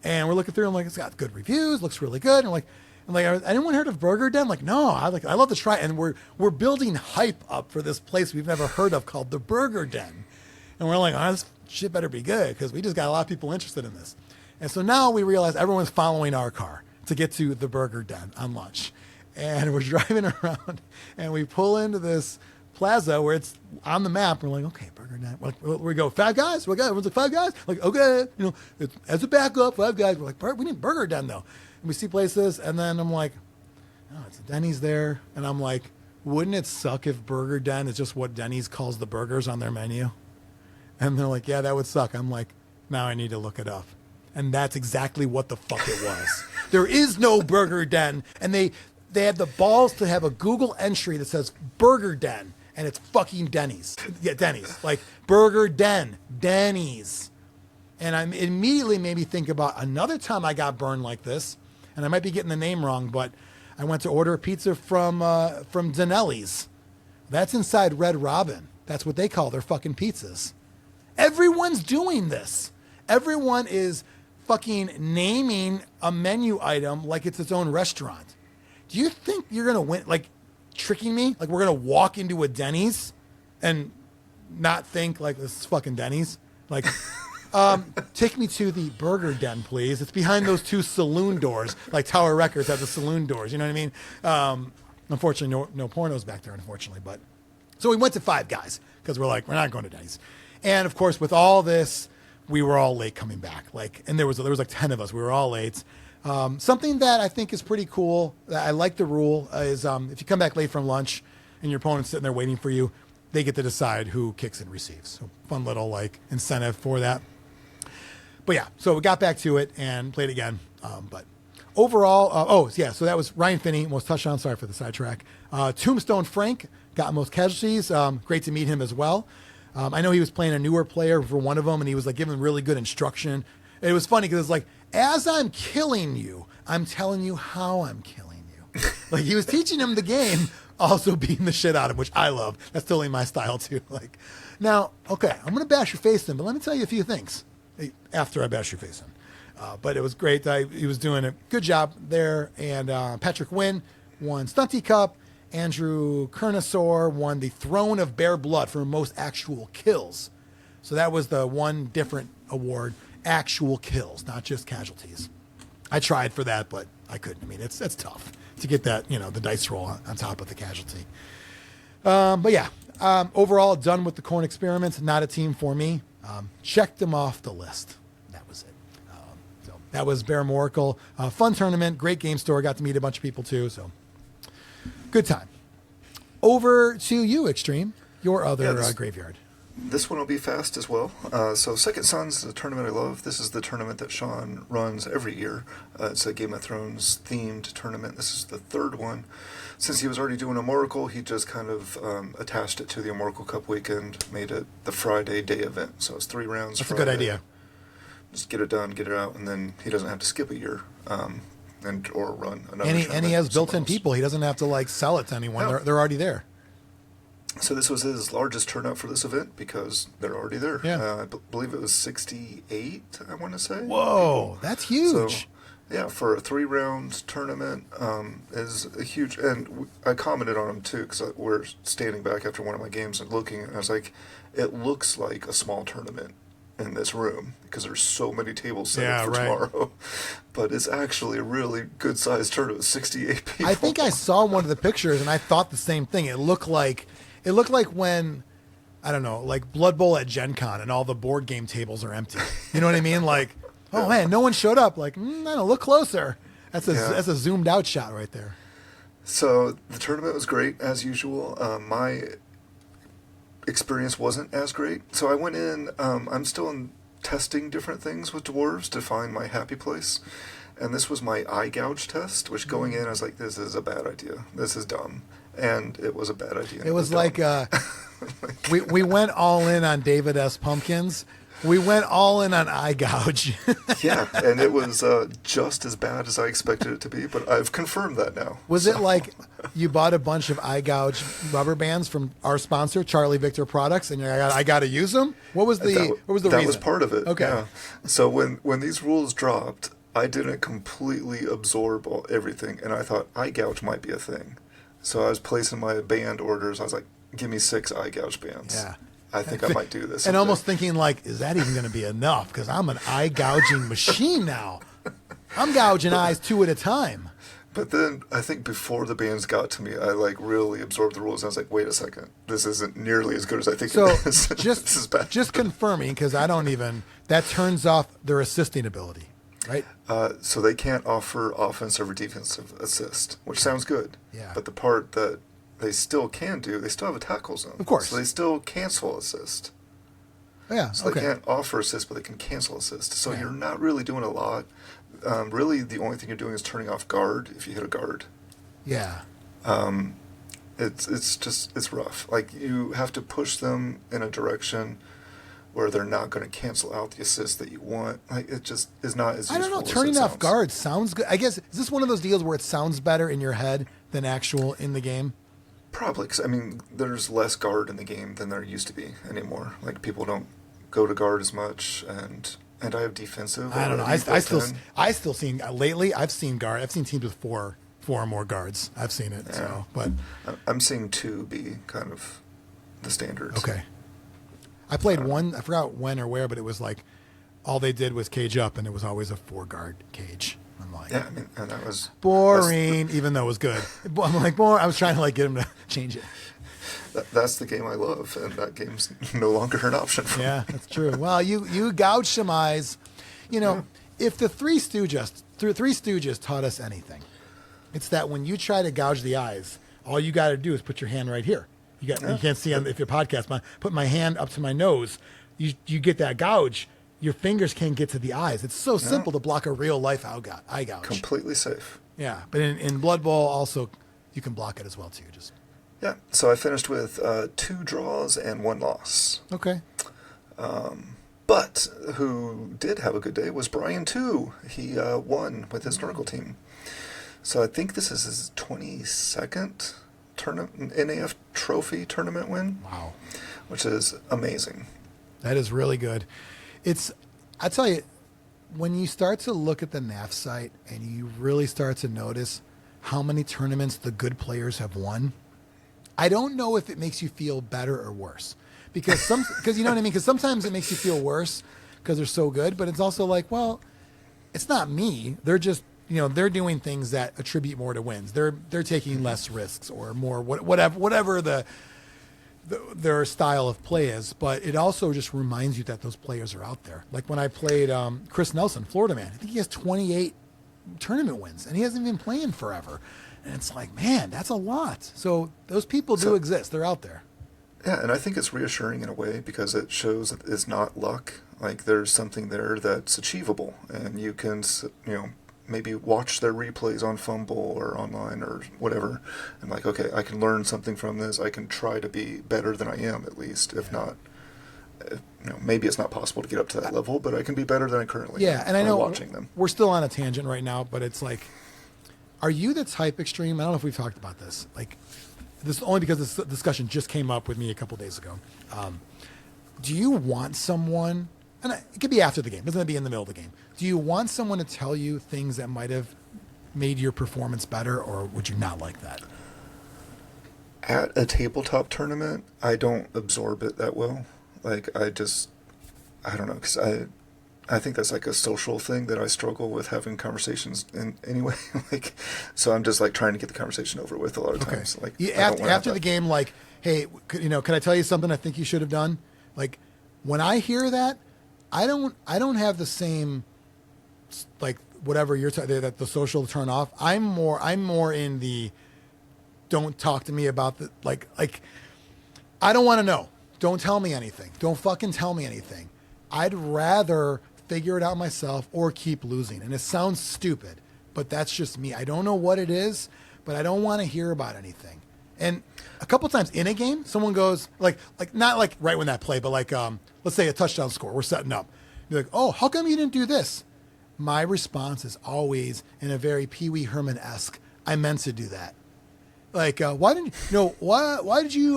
And we're looking through and like, it's got good reviews, looks really good. And like, anyone heard of Burger Den? Like, no, I love to try it. And we're building hype up for this place we've never heard of called the Burger Den. And we're like, this shit better be good because we just got a lot of people interested in this. And so now we realize everyone's following our car to get to the Burger Den on lunch. And we're driving around, and we pull into this plaza where it's on the map. We're like, okay, Burger Den. We go, Five Guys? Everyone's like, Five Guys? Like, okay, it's, as a backup, Five Guys. We're like, we need Burger Den, though. And we see places, and then I'm like, oh, it's a Denny's there. And I'm like, wouldn't it suck if Burger Den is just what Denny's calls the burgers on their menu? And they're like, yeah, that would suck. I'm like, now I need to look it up. And that's exactly what the fuck it was. There is no Burger Den, and they had the balls to have a Google entry that says Burger Den, and it's fucking Denny's. Yeah, Denny's. Like, Burger Den, Denny's. And it immediately made me think about another time I got burned like this, and I might be getting the name wrong, but I went to order a pizza from Zanelli's. That's inside Red Robin. That's what they call their fucking pizzas. Everyone's doing this. Everyone is fucking naming a menu item like it's its own restaurant. Do you think you're going to win, like tricking me? Like we're going to walk into a Denny's and not think like this is fucking Denny's? Like, take me to the Burger Den, please. It's behind those two saloon doors, like Tower Records has the saloon doors. You know what I mean? Unfortunately, no pornos back there, unfortunately. But so we went to Five Guys because we're like, we're not going to Denny's. And of course, with all this, we were all late coming back. Like, and there was like 10 of us. We were all late. Something that I think is pretty cool, that I like the rule, is if you come back late from lunch and your opponent's sitting there waiting for you, they get to decide who kicks and receives. So fun little like incentive for that. But yeah, so we got back to it and played again. But overall, so that was Ryan Finney, most touchdowns. Sorry for the sidetrack. Tombstone Frank got most casualties. Great to meet him as well. I know he was playing a newer player for one of them, and he was like giving really good instruction. It was funny because it's like, as I'm killing you, I'm telling you how I'm killing you. Like he was teaching him the game, also beating the shit out of him, which I love. That's totally my style too. Like, now, okay, I'm gonna bash your face in, but let me tell you a few things after I bash your face in. But it was great. He was doing a good job there, and Patrick Wynn won Stunty Cup. Andrew Kernosaur won the Throne of Bear Blood for most actual kills. So that was the one different award. Actual kills, not just casualties. I tried for that, but I couldn't. I mean, it's tough to get that, the dice roll on top of the casualty. But yeah, overall, done with the corn experiments. Not a team for me. Checked them off the list. That was it. So that was Bear Amorical. Fun tournament, great game store. Got to meet a bunch of people too. So good time. Over to you, Xtreme, your other graveyard. This one will be fast as well. So Second Son's a tournament I love. This is the tournament that Sean runs every year. It's a Game of Thrones themed tournament. This is the third one. Since he was already doing Amorical, he just kind of attached it to the Amorical Cup weekend, made it the Friday day event. So it's 3 rounds. That's Friday. a good idea. Just get it done, get it out, and then he doesn't have to skip a year. Or run another. And he has built-in people. He doesn't have to like sell it to anyone. No. They're already there. So this was his largest turnout for this event because they're already there. Yeah. I believe it was 68, I want to say. Whoa, that's huge. So, yeah, for a 3-round tournament is a huge... And I commented on him, too, because we're standing back after one of my games and looking, and I was like, it looks like a small tournament in this room because there's so many tables set up for tomorrow. But it's actually a really good-sized tournament, 68 people. I think I saw one of the pictures, and I thought the same thing. It looked like when, I don't know, like Blood Bowl at Gen Con and all the board game tables are empty. You know what I mean? Like, oh man, no one showed up. Like, no, look closer. That's a zoomed out shot right there. So the tournament was great as usual. My experience wasn't as great. So I went in, I'm still testing different things with dwarves to find my happy place. And this was my eye gouge test, which going in, I was like, this is a bad idea. This is dumb. And it was a bad idea. It was like we went all in on David S. Pumpkins, We went all in on eye gouge. Yeah, and it was just as bad as I expected it to be, but I've confirmed that now. Was it like you bought a bunch of eye gouge rubber bands from our sponsor, Charlie Victor Products, and you're like, I got to use them? What was the reason? That was part of it. Okay. Yeah. So when these rules dropped, I didn't completely absorb everything, and I thought eye gouge might be a thing. So I was placing my band orders. I was like, give me 6 eye gouge bands. Yeah. I think I might do this. And almost thinking like, is that even going to be enough? Because I'm an eye gouging machine now. I'm gouging eyes 2 at a time. But then I think before the bands got to me, I like really absorbed the rules. I was like, wait a second, this isn't nearly as good as I think it is. This is bad. Just confirming, because that turns off their assisting ability, right? So they can't offer offensive or defensive assist, which sounds good. Yeah. But the part that they still can do, they still have a tackle zone. Of course. So they still cancel assist. Yeah, So okay. they can't offer assist, but they can cancel assist. So you're not really doing a lot. Really, the only thing you're doing is turning off guard if you hit a guard. Yeah. It's rough. Like, you have to push them in a direction where they're not going to cancel out the assist that you want. Like, it just is not as useful. I don't know. as Turning it off sounds. guard sounds good. I guess, is this one of those deals where it sounds better in your head than actual in the game? Probably, because, I mean, there's less guard in the game than there used to be anymore. Like, people don't go to guard as much, and I have defensive. I don't know. already I built in. still seen lately. I've seen guard. I've seen teams with four or more guards. I've seen it. Yeah. So, but I'm seeing 2 be kind of the standards. okay. I played one. I forgot when or where, but it was like all they did was cage up, and it was always a 4-guard cage. I'm like, Yeah, I mean, and that was boring, even though it was good. I'm like, boring. I was trying to like get him to change it. That's the game I love, and that game's no longer an option for me. Yeah, that's true. Well, you gouged some eyes. You know, if the Three Stooges taught us anything, it's that when you try to gouge the eyes, all you got to do is put your hand right here. You can't see if your podcast. Put my hand up to my nose. You get that gouge. Your fingers can't get to the eyes. It's so simple to block a real life eye gouge. Completely safe. Yeah, but in Blood Bowl also you can block it as well too. Just Yeah, so I finished with 2 draws and 1 loss. okay. But who did have a good day was Brian too. He won with his Historical team. So I think this is his 22nd NAF trophy tournament win. Wow, Which is amazing. that is really good. I tell you, when you start to look at the NAF site and you really start to notice how many tournaments the good players have won, I don't know if it makes you feel better or worse. Because you know what I mean? Because sometimes it makes you feel worse because they're so good, but it's also like, well, it's not me. They're just, they're doing things that attribute more to wins. They're taking less risks or more whatever their style of play is. But it also just reminds you that those players are out there. Like when I played Chris Nelson, Florida man, I think he has 28 tournament wins, and he hasn't been playing forever. And it's like, man, that's a lot. So those people do exist. They're out there. Yeah, and I think it's reassuring in a way because it shows that it's not luck. Like, there's something there that's achievable, and you can, maybe watch their replays on Fumble or online or whatever, and like, okay, I can learn something from this. I can try to be better than I am, at least, if not. Maybe it's not possible to get up to that level, but I can be better than I currently am. Yeah, and I know watching them. We're still on a tangent right now, but it's like, are you the type Xtreme? I don't know if we've talked about this. Like, this only because this discussion just came up with me a couple days ago. Do you want someone, and it could be after the game, it doesn't have to be in the middle of the game. Do you want someone to tell you things that might have made your performance better, or would you not like that? At a tabletop tournament, I don't absorb it that well. Like, I don't know, because I think that's like a social thing that I struggle with having conversations in anyway. Like, so I'm just like trying to get the conversation over with a lot of times. Like, after the game, like, hey, can I tell you something I think you should have done? Like, when I hear that, I don't have the same, like, whatever you're that the social turn off. I'm more in the don't talk to me about the like I don't want to know. Don't tell me anything. Don't fucking tell me anything. I'd rather figure it out myself or keep losing. And it sounds stupid, but that's just me. I don't know what it is, but I don't want to hear about anything. And a couple times in a game, someone goes like not like right when that play, but like let's say a touchdown score, we're setting up. You're like, oh, how come you didn't do this? My response is always in a very Pee Wee Herman-esque. I meant to do that. Like, why didn't you? No, why did you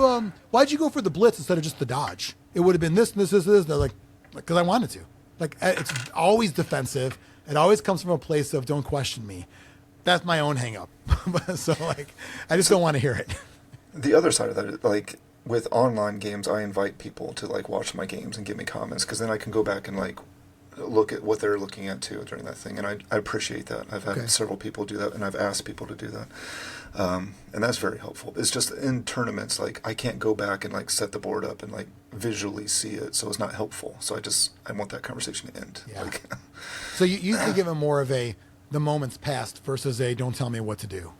go for the blitz instead of just the dodge? It would have been this and this, this, this. They're like, because I wanted to. Like, it's always defensive. It always comes from a place of don't question me. That's my own hang up. So like, I just don't want to hear it. The other side of that, like with online games, I invite people to like watch my games and give me comments, because then I can go back and like look at what they're looking at too during that thing, and I appreciate that. I've had several people do that, and I've asked people to do that, and that's very helpful. It's just in tournaments, like I can't go back and like set the board up and like visually see it, so it's not helpful. So I want that conversation to end. Yeah. Like, so you can give it more of a the moment's past versus a don't tell me what to do.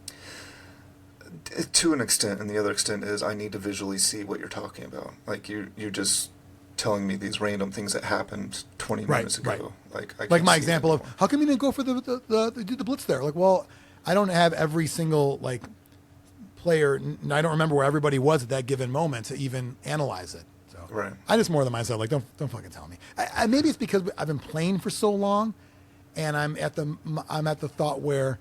To an extent, and the other extent is I need to visually see what you're talking about. Like you're just telling me these random things that happened 20 minutes ago. Right. Like my example of how come you didn't go for the blitz there? Like, well, I don't have every single like player, and I don't remember where everybody was at that given moment to even analyze it. So right. I just more than myself like don't fucking tell me. I maybe it's because I've been playing for so long, and I'm at the thought where.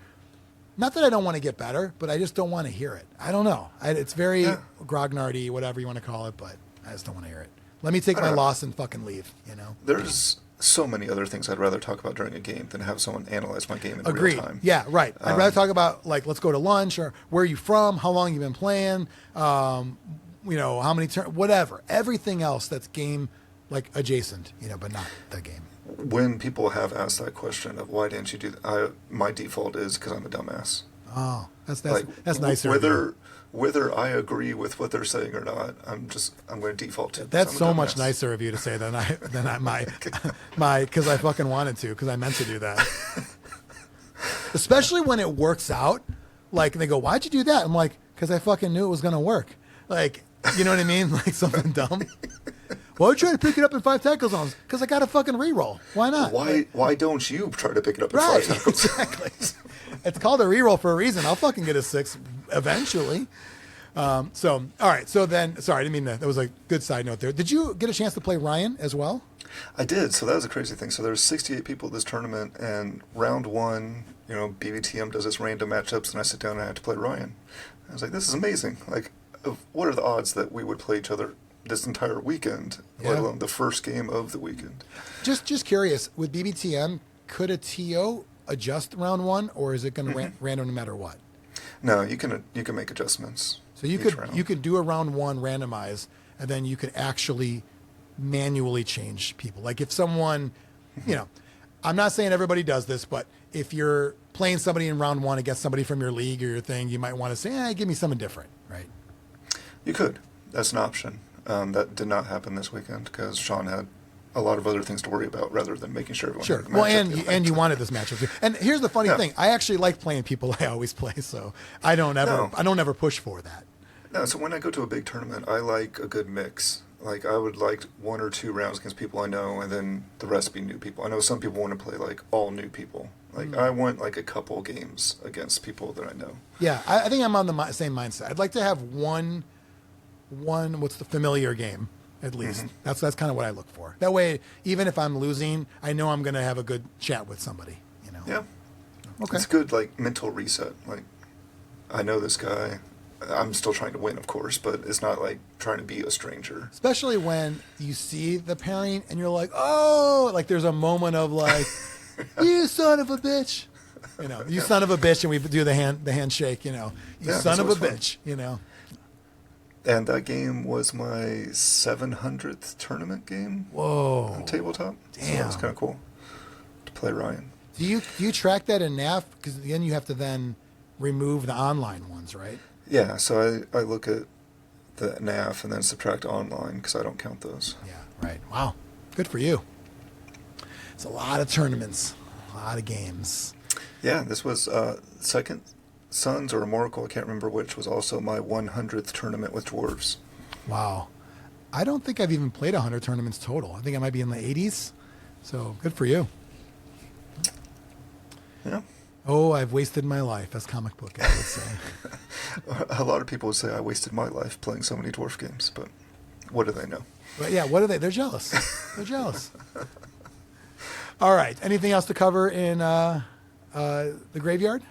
Not that I don't want to get better, but I just don't want to hear it. I don't know. It's very grognardy, whatever you want to call it, but I just don't want to hear it. Let me take my loss and fucking leave, you know? There's so many other things I'd rather talk about during a game than have someone analyze my game in Agreed. real time. Yeah, right. I'd rather talk about, like, let's go to lunch, or where are you from, how long you been playing, you know, how many turns, whatever. Everything else that's game, like, adjacent, you know, but not the game. When people have asked that question of why didn't you do that, my default is because I'm a dumbass. Oh, that's nicer. Whether I agree with what they're saying or not, I'm going to default to. That's so much nicer of you to say than my because I fucking wanted to, because I meant to do that. Especially when it works out, like they go, "Why'd you do that?" I'm like, "Because I fucking knew it was going to work." Like, you know what I mean? Like something dumb. Why are you trying to pick it up in 5 tackle zones? Because I got a fucking reroll. Why not? Why don't you try to pick it up in 5 tackle zones? Exactly. It's called a reroll for a reason. I'll fucking get a 6 eventually. All right. So then, sorry, I didn't mean that was a good side note there. Did you get a chance to play Ryan as well? I did. So that was a crazy thing. So there's 68 people at this tournament, and round 1, you know, BBTM does this random matchups, and I sit down and I have to play Ryan. I was like, this is amazing. Like, what are the odds that we would play each other this entire weekend, let alone the first game of the weekend? Just curious, with BBTM, could a TO adjust round 1, or is it going to random no matter what? No, you can make adjustments. So you could do a round 1 randomize, and then you could actually manually change people. Like if someone, you know, I'm not saying everybody does this, but if you're playing somebody in round 1 against somebody from your league or your thing, you might want to say, give me something different, right? You could. That's an option. That did not happen this weekend because Sean had a lot of other things to worry about rather than making sure everyone had a matchup. And you wanted this matchup too. And here's the funny thing: I actually like playing people I always play, so I don't ever push for that. No, so when I go to a big tournament, I like a good mix. Like I would like 1 or 2 rounds against people I know, and then the rest be new people. I know some people want to play like all new people. Like I want like a couple games against people that I know. Yeah, I think I'm on the same mindset. I'd like to have one what's the familiar game at least. That's kind of what I look for. That way, even if I'm losing, I know I'm going to have a good chat with somebody. You know. Yeah. Okay. It's good, like mental reset. Like I know this guy. I'm still trying to win, of course, but it's not like trying to be a stranger. Especially when you see the pairing and you're like, oh, like there's a moment of like, you son of a bitch. You know, you son of a bitch, and we do the handshake, you know. You son of a bitch, you know. And that game was my 700th tournament game. Whoa. On tabletop. Damn. So that was kind of cool to play Ryan. Do you track that in NAF? Because then you have to then remove the online ones, right? Yeah, so I look at the NAF and then subtract online because I don't count those. Yeah, right. Wow. Good for you. It's a lot of tournaments, a lot of games. Yeah, this was second Sons or Amorical, I can't remember which, was also my 100th tournament with dwarves. Wow. I don't think I've even played 100 tournaments total. I think I might be in the 80s. So good for you. Yeah. Oh, I've wasted my life, as comic book guys would say. A lot of people would say I wasted my life playing so many dwarf games, but what do they know? But yeah, what are they? They're jealous. They're jealous. All right. Anything else to cover in the graveyard?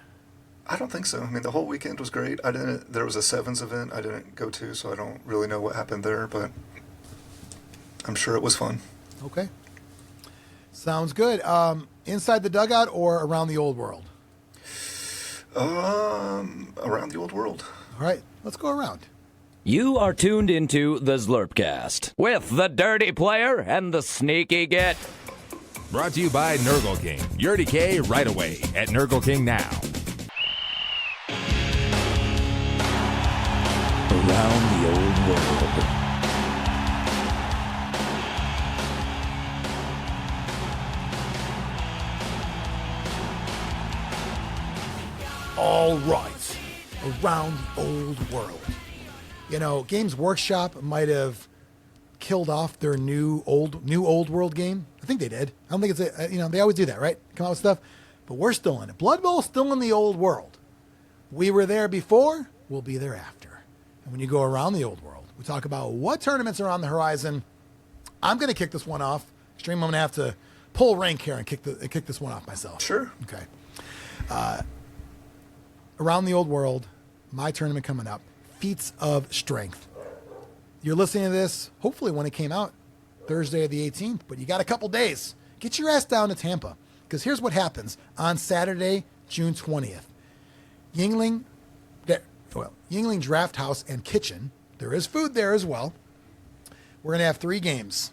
I don't think so. I mean, the whole weekend was great. There was a sevens event I didn't go to, so I don't really know what happened there, but I'm sure it was fun. Okay. Sounds good. Inside the dugout or around the old world? Around the old world. All right. Let's go around. You are tuned into the Zlurpcast with the dirty player and the sneaky get. Brought to you by Nurgle King. Your decay right away at Nurgle King now. Around the old world. All right. Around the old world. You know, Games Workshop might have killed off their new old world game. I think they did. I don't think it's they always do that, right? Come out with stuff. But we're still in it. Blood Bowl's still in the old world. We were there before, we'll be there after. And when you go around the old world, we talk about what tournaments are on the horizon. I'm going to kick this one off. Xtreme, I'm going to have to pull rank here and kick this one off myself. Sure. Okay. Around the old world, my tournament coming up, Feats of Strength. You're listening to this, hopefully when it came out, Thursday the 18th, but you got a couple days. Get your ass down to Tampa, because here's what happens on Saturday, June 20th. Yingling Draft House and Kitchen. There is food there as well. We're going to have 3 games.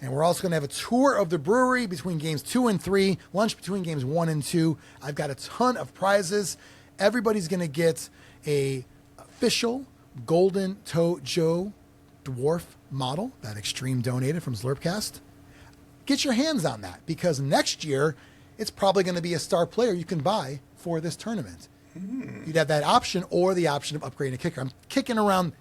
And we're also going to have a tour of the brewery between games 2 and 3, lunch between games 1 and 2. I've got a ton of prizes. Everybody's going to get a official Golden Toe Joe dwarf model that Xtreme donated from Zlurpcast. Get your hands on that, because next year it's probably going to be a star player you can buy for this tournament. You'd have that option or the option of upgrading a kicker. I'm kicking around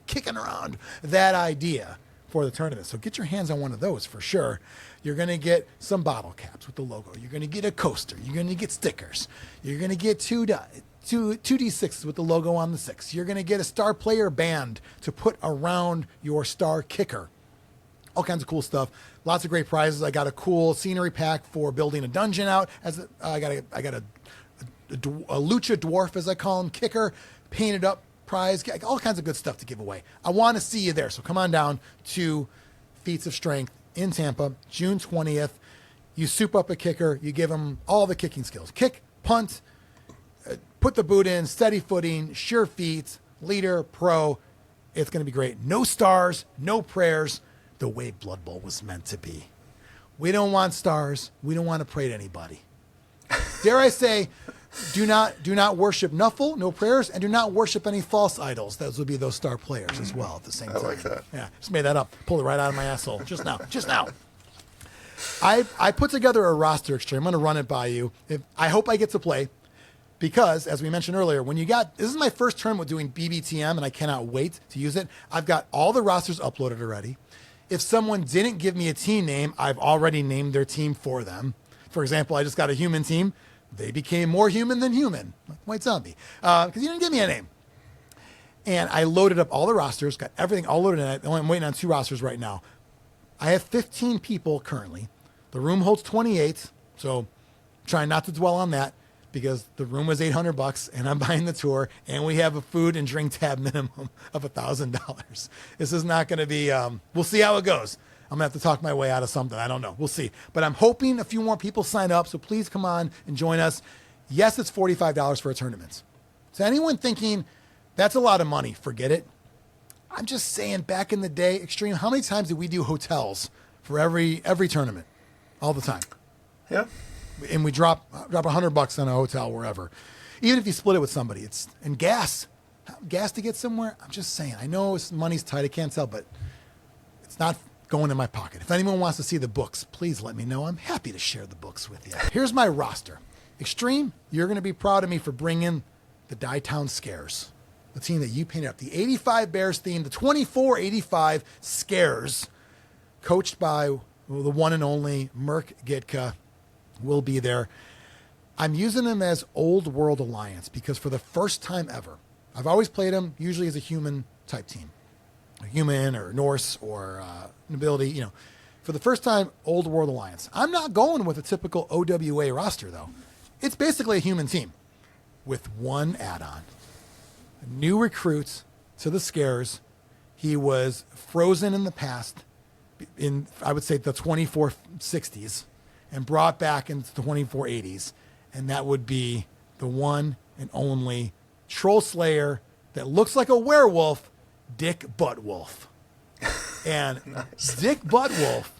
that idea for the tournament. So get your hands on one of those for sure. You're going to get some bottle caps with the logo. You're going to get a coaster. You're going to get stickers. You're going to get 2D6s with the logo on the 6. You're going to get a star player band to put around your star kicker. All kinds of cool stuff. Lots of great prizes. I got a cool scenery pack for building a dungeon out. I got a lucha dwarf, as I call him, kicker, painted up prize, all kinds of good stuff to give away. I want to see you there. So come on down to Feats of Strength in Tampa, June 20th. You soup up a kicker. You give him all the kicking skills. Kick, punt, put the boot in, steady footing, sure feet, leader, pro. It's going to be great. No stars, no prayers, the way Blood Bowl was meant to be. We don't want stars. We don't want to pray to anybody. Dare I say, do not worship Nuffle, no prayers, and do not worship any false idols. Those would be those star players as well at the same time. I like that. Yeah, just made that up. Pulled it right out of my asshole just now. I put together a roster, Xtreme. I'm going to run it by you. I hope I get to play, because as we mentioned earlier, this is my first tournament doing BBTM, and I cannot wait to use it. I've got all the rosters uploaded already. If someone didn't give me a team name, I've already named their team for them. For example, I just got a human team. They became more human than human, like White Zombie, because you didn't give me a name. And I loaded up all the rosters, got everything all loaded in. I'm waiting on 2 rosters right now. I have 15 people currently. The room holds 28, so trying not to dwell on that, because the room was $800 and I'm buying the tour, and we have a food and drink tab minimum of $1,000. This is not going to be, we'll see how it goes. I'm going to have to talk my way out of something. I don't know. We'll see. But I'm hoping a few more people sign up, so please come on and join us. Yes, it's $45 for a tournament. So anyone thinking that's a lot of money, forget it. I'm just saying, back in the day, Xtreme, how many times did we do hotels for every tournament? All the time. Yeah. And we drop $100 on a hotel wherever. Even if you split it with somebody. And gas to get somewhere. I'm just saying, I know money's tight, I can't tell, but it's not going in my pocket. If anyone wants to see the books, please let me know. I'm happy to share the books with you. Here's my roster. Xtreme, you're going to be proud of me for bringing the Dye-Town Scares, the team that you painted up. The 85 Bears theme, the 24-85 Scares, coached by the one and only Merc Gitka, will be there. I'm using him as Old World Alliance because for the first time ever, I've always played him usually as a human type team. A human or Norse or nobility, you know. For the first time, Old World Alliance. I'm not going with a typical OWA roster, though. It's basically a human team with one add-on. A new recruit to the Scares. He was frozen in the past, in, I would say, the 2460s, and brought back into the 2480s. And that would be the one and only Troll Slayer that looks like a werewolf, Dick Buttwolf. And nice. Dick Buttwolf,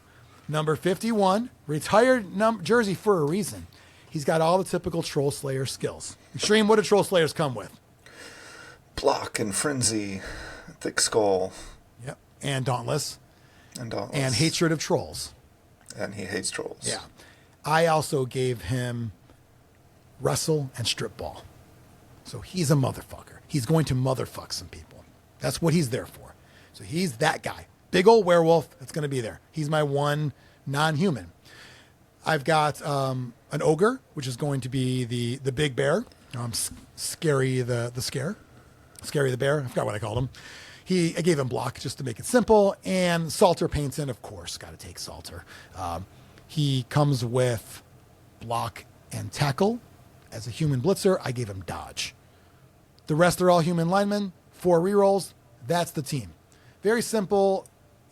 number 51, retired jersey for a reason. He's got all the typical Troll Slayer skills. Xtreme, what do Troll Slayers come with? Block and Frenzy, Thick Skull. Yep. And Dauntless. And Hatred of Trolls. And he hates trolls. Yeah. I also gave him Wrestle and Strip Ball. So he's a motherfucker. He's going to motherfuck some people. That's what he's there for. So he's that guy. Big old werewolf that's going to be there. He's my one non-human. I've got an ogre, which is going to be the big bear. Scary the bear. I forgot what I called him. I gave him block just to make it simple. And Salter Painton, of course. Got to take Salter. He comes with block and tackle. As a human blitzer, I gave him dodge. The rest are all human linemen. 4 rerolls. That's the team. Very simple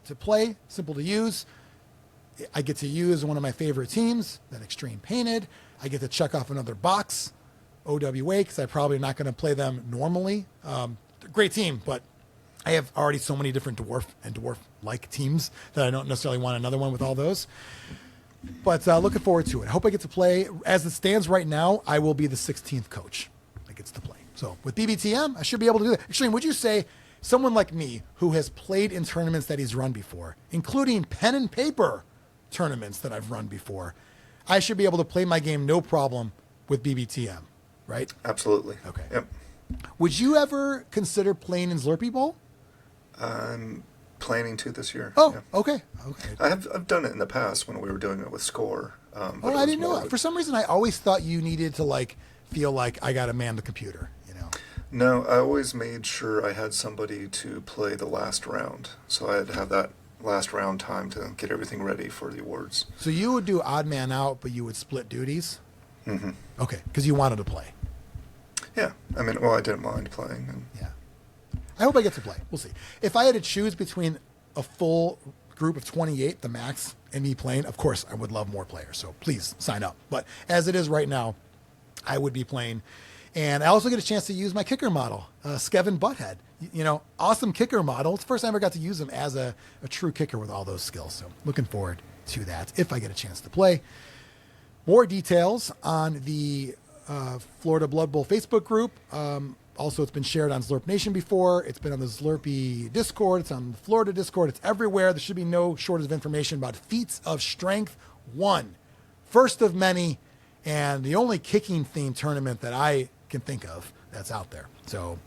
to play, simple to use. I get to use one of my favorite teams that Xtreme painted. I get to check off another box, OWA, because I'm probably not going to play them normally. Great team, but I have already so many different dwarf and dwarf-like teams that I don't necessarily want another one with all those. But looking forward to it. I hope I get to play. As it stands right now, I will be the 16th coach that gets to play. So with BBTM, I should be able to do that. Extreme, would you say someone like me who has played in tournaments that he's run before, including pen and paper tournaments that I've run before, I should be able to play my game no problem with BBTM, right? Absolutely. Okay. Yep. Would you ever consider playing in Zlurpy Bowl? I'm planning to this year. Oh, yeah. Okay. I've done it in the past when we were doing it with Score. Oh, I didn't know that. For some reason, I always thought you needed to feel like I got to man the computer. No, I always made sure I had somebody to play the last round, so I had to have that last round time to get everything ready for the awards. So you would do odd man out, but you would split duties? Mm-hmm. Okay, because you wanted to play. Yeah, I didn't mind playing. Yeah. I hope I get to play. We'll see. If I had to choose between a full group of 28, the max, and me playing, of course, I would love more players, so please sign up. But as it is right now, I would be playing. And I also get a chance to use my kicker model, Scavenge Butthead. Awesome kicker model. It's the first time I got to use him as a true kicker with all those skills. So looking forward to that if I get a chance to play. More details on the Florida Blood Bowl Facebook group. Also, it's been shared on Zlurp Nation before. It's been on the Zlurpy Discord. It's on the Florida Discord. It's everywhere. There should be no shortage of information about Feats of Strength 1. First of many, and the only kicking-themed tournament that I can think of that's out there. So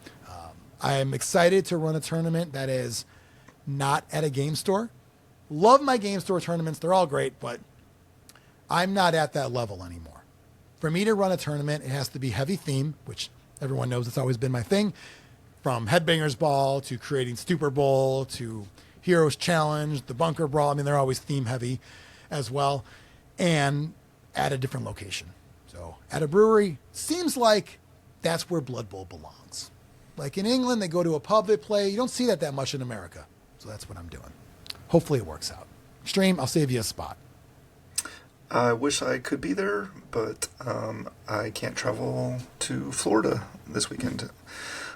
I'm excited to run a tournament that is not at a game store. Love my game store tournaments. They're all great, but I'm not at that level anymore. For me to run a tournament, it has to be heavy theme, which everyone knows it's always been my thing, from Headbangers Ball to creating Stupor Bowl to Heroes Challenge, the Bunker Brawl. They're always theme heavy as well, and at a different location. So at a brewery, seems like that's where Blood Bowl belongs. Like in England, they go to a pub, they play. You don't see that much in America. So that's what I'm doing. Hopefully it works out. Xtreme, I'll save you a spot. I wish I could be there, but I can't travel to Florida this weekend.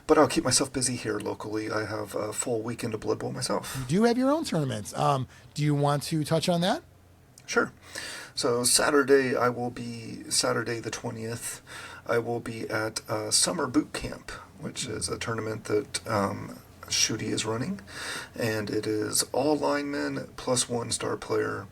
But I'll keep myself busy here locally. I have a full weekend of Blood Bowl myself. You do have your own tournaments. Do you want to touch on that? Sure. So Saturday the 20th, I will be at Summer Boot Camp, which is a tournament that Shooty is running. And it is all linemen plus 1 star player.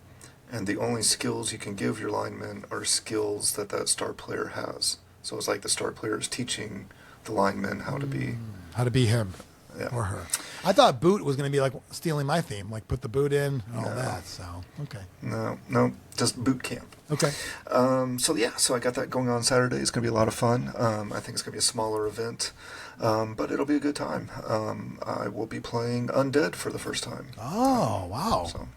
And the only skills you can give your linemen are skills that star player has. So it's like the star player is teaching the linemen how to be. How to be him. Yeah. Or her. I thought boot was going to be like stealing my theme, like put the boot in and all that. So, okay. No, just boot camp. Okay. So I got that going on Saturday. It's going to be a lot of fun. I think it's going to be a smaller event, but it'll be a good time. I will be playing Undead for the first time. Oh, wow. So.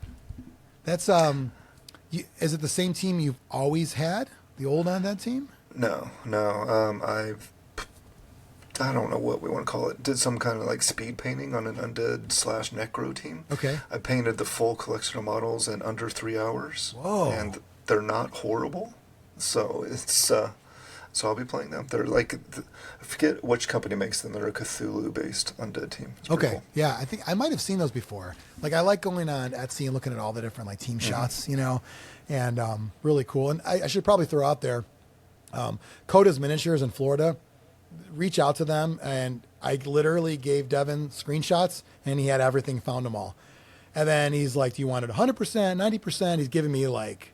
That's, is it the same team you've always had? The old Undead team? No. I don't know what we want to call it. Did some kind of like speed painting on an Undead/Necro team. Okay. I painted the full collection of models in under 3 hours. Whoa. And they're not horrible. So it's, so I'll be playing them. They're like, I forget which company makes them. They're a Cthulhu-based Undead team. Okay. Cool. Yeah, I think I might have seen those before. Like I like going on Etsy and looking at all the different like team shots, and really cool. And I should probably throw out there, Koda's Miniatures in Florida. Reach out to them, and I literally gave Devin screenshots, and he had everything, found them all. And then he's like, do you want it 100%, 90%? He's giving me like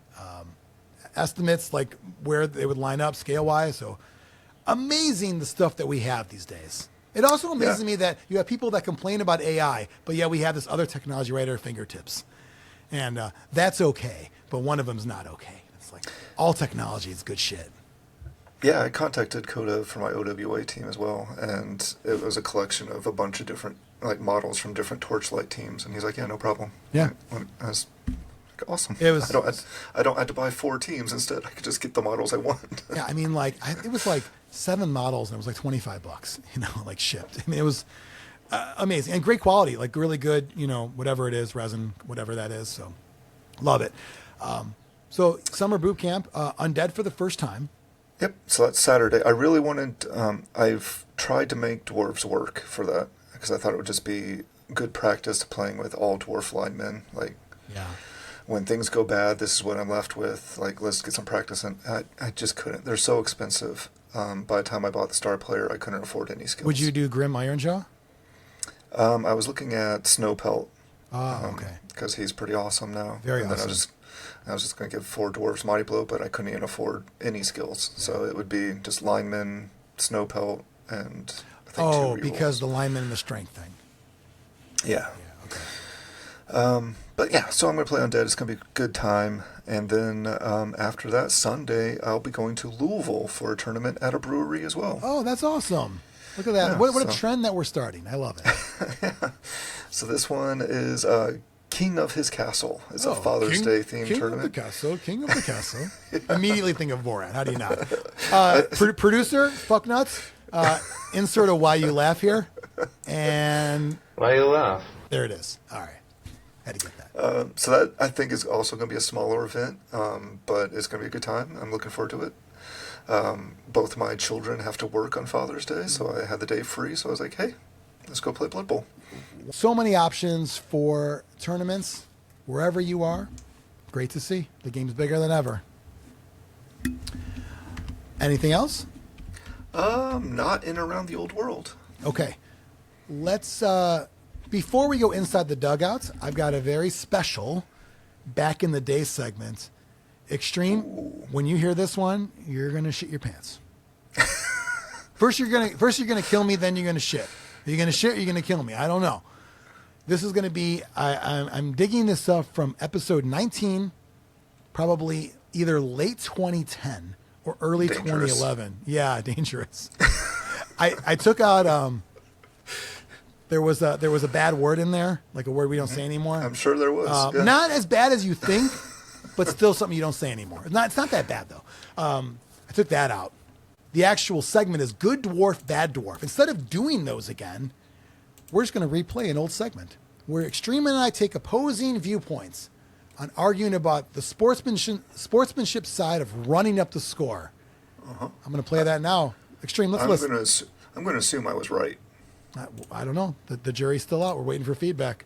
estimates, like where they would line up scale-wise. So amazing the stuff that we have these days. It also amazes me that you have people that complain about AI, but yeah, we have this other technology right at our fingertips. And that's okay, but one of them's not okay. It's like all technology is good shit. Yeah, I contacted Koda for my OWA team as well, and it was a collection of a bunch of different like models from different Torchlight teams, and he's like, "Yeah, no problem." Yeah, I was like, awesome. It was. I don't have to buy 4 teams instead. I could just get the models I want. Yeah, I mean, like it was like 7 models, and it was like $25, like shipped. I mean, it was amazing and great quality, like really good, whatever it is, resin, whatever that is. So, love it. So summer boot camp, Undead for the first time. Yep, so that's Saturday. I really wanted, I've tried to make dwarves work for that, because I thought it would just be good practice playing with all dwarf linemen. Like, when things go bad, this is what I'm left with. Like, let's get some practice. And I just couldn't. They're so expensive. By the time I bought the Star Player, I couldn't afford any skills. Would you do Grim Ironjaw? I was looking at Snowpelt. Okay. Because he's pretty awesome now. Very and awesome. Then I was just going to give 4 dwarves Mighty Blow, but I couldn't even afford any skills. So it would be just linemen, Snowpelt, and I think 2 rerolls. Because the lineman and the strength thing. Yeah. Okay. But yeah, so I'm going to play Undead. It's going to be a good time. And then after that, Sunday, I'll be going to Louisville for a tournament at a brewery as well. Oh, that's awesome. Look at that. Yeah, what a trend that we're starting. I love it. Yeah. So this one is King of His Castle. It's a Father's Day themed tournament. King of the Castle. Immediately think of Borat. How do you not? Producer, fuck nuts. Insert a why you laugh here. And Why you laugh? there it is. All right. Had to get that. So that, I think, is also going to be a smaller event, but it's going to be a good time. I'm looking forward to it. Both my children have to work on Father's Day, so I had the day free. So I was like, hey, let's go play Blood Bowl. So many options for tournaments wherever you are. Great to see. The game's bigger than ever. Anything else? Not in around the old world. Okay. Let's, before we go inside the dugouts, I've got a very special back in the day segment. Extreme, when you hear this one, you're going to shit your pants. First you're gonna kill me, then you're going to shit. Are you going to shit or are you going to kill me? I don't know. This is going to be, I'm digging this up from episode 19, probably either late 2010 or early Dangerous. 2011. Yeah, dangerous. I took out, there was a bad word in there, like a word we don't say anymore. I'm sure there was. Not as bad as you think, but still something you don't say anymore. It's not that bad, though. I took that out. The actual segment is Good Dwarf Bad Dwarf. Instead of doing those again, we're just going to replay an old segment where Xtreme and I take opposing viewpoints on arguing about the sportsmanship side of running up the score. I'm going to play that now. Xtreme, let's listen. I'm going to assume I was right. I don't know. The jury's still out. We're waiting for feedback.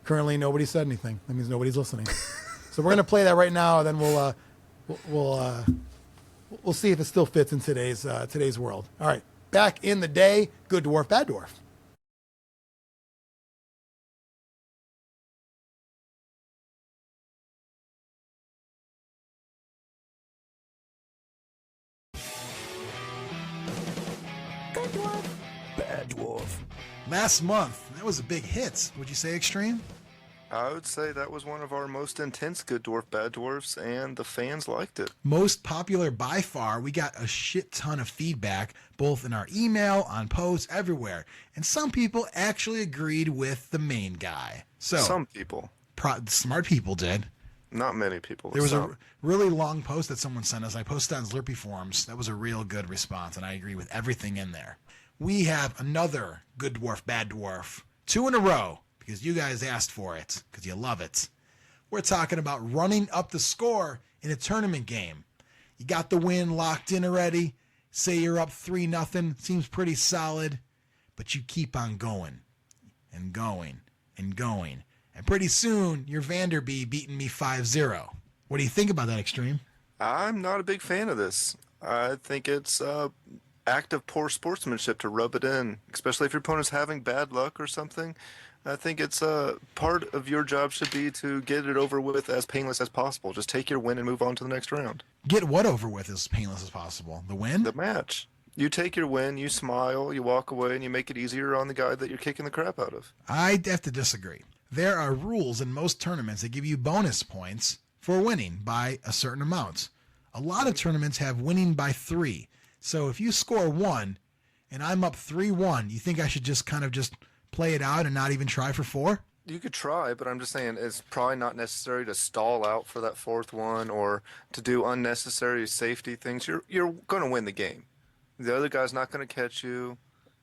Currently, nobody said anything. That means nobody's listening. So we're going to play that right now, and then we'll see if it still fits in today's world. All right. Back in the day, Good Dwarf, Bad Dwarf. Good Dwarf. Bad Dwarf. last month, that was a big hit. Would you say, Xtreme? I would say that was one of our most intense Good Dwarf Bad Dwarfs, and the fans liked it. Most popular by far. We got a shit ton of feedback, both in our email, on posts, everywhere. And some people actually agreed with the main guy. So some people. Smart people did. Not many people. There was a really long post that someone sent us. I posted on Zlurpy forums. That was a real good response, and I agree with everything in there. We have another Good Dwarf Bad Dwarf. 2 in a row. Because you guys asked for it, because you love it. We're talking about running up the score in a tournament game. You got the win locked in already. Say you're up 3-0. Seems pretty solid. But you keep on going and going and going. And pretty soon, you're Vanderby beating me 5-0. What do you think about that, Xtreme? I'm not a big fan of this. I think it's act of poor sportsmanship to rub it in, especially if your opponent's having bad luck or something. I think it's part of your job should be to get it over with as painless as possible. Just take your win and move on to the next round. Get what over with as painless as possible? The win? The match. You take your win, you smile, you walk away, and you make it easier on the guy that you're kicking the crap out of. I'd have to disagree. There are rules in most tournaments that give you bonus points for winning by a certain amount. A lot of tournaments have winning by 3. So if you score 1 and I'm up 3-1, you think I should just kind of just play it out and not even try for 4? You could try, but I'm just saying it's probably not necessary to stall out for that 4th one or to do unnecessary safety things. You're going to win the game. The other guy's not going to catch you.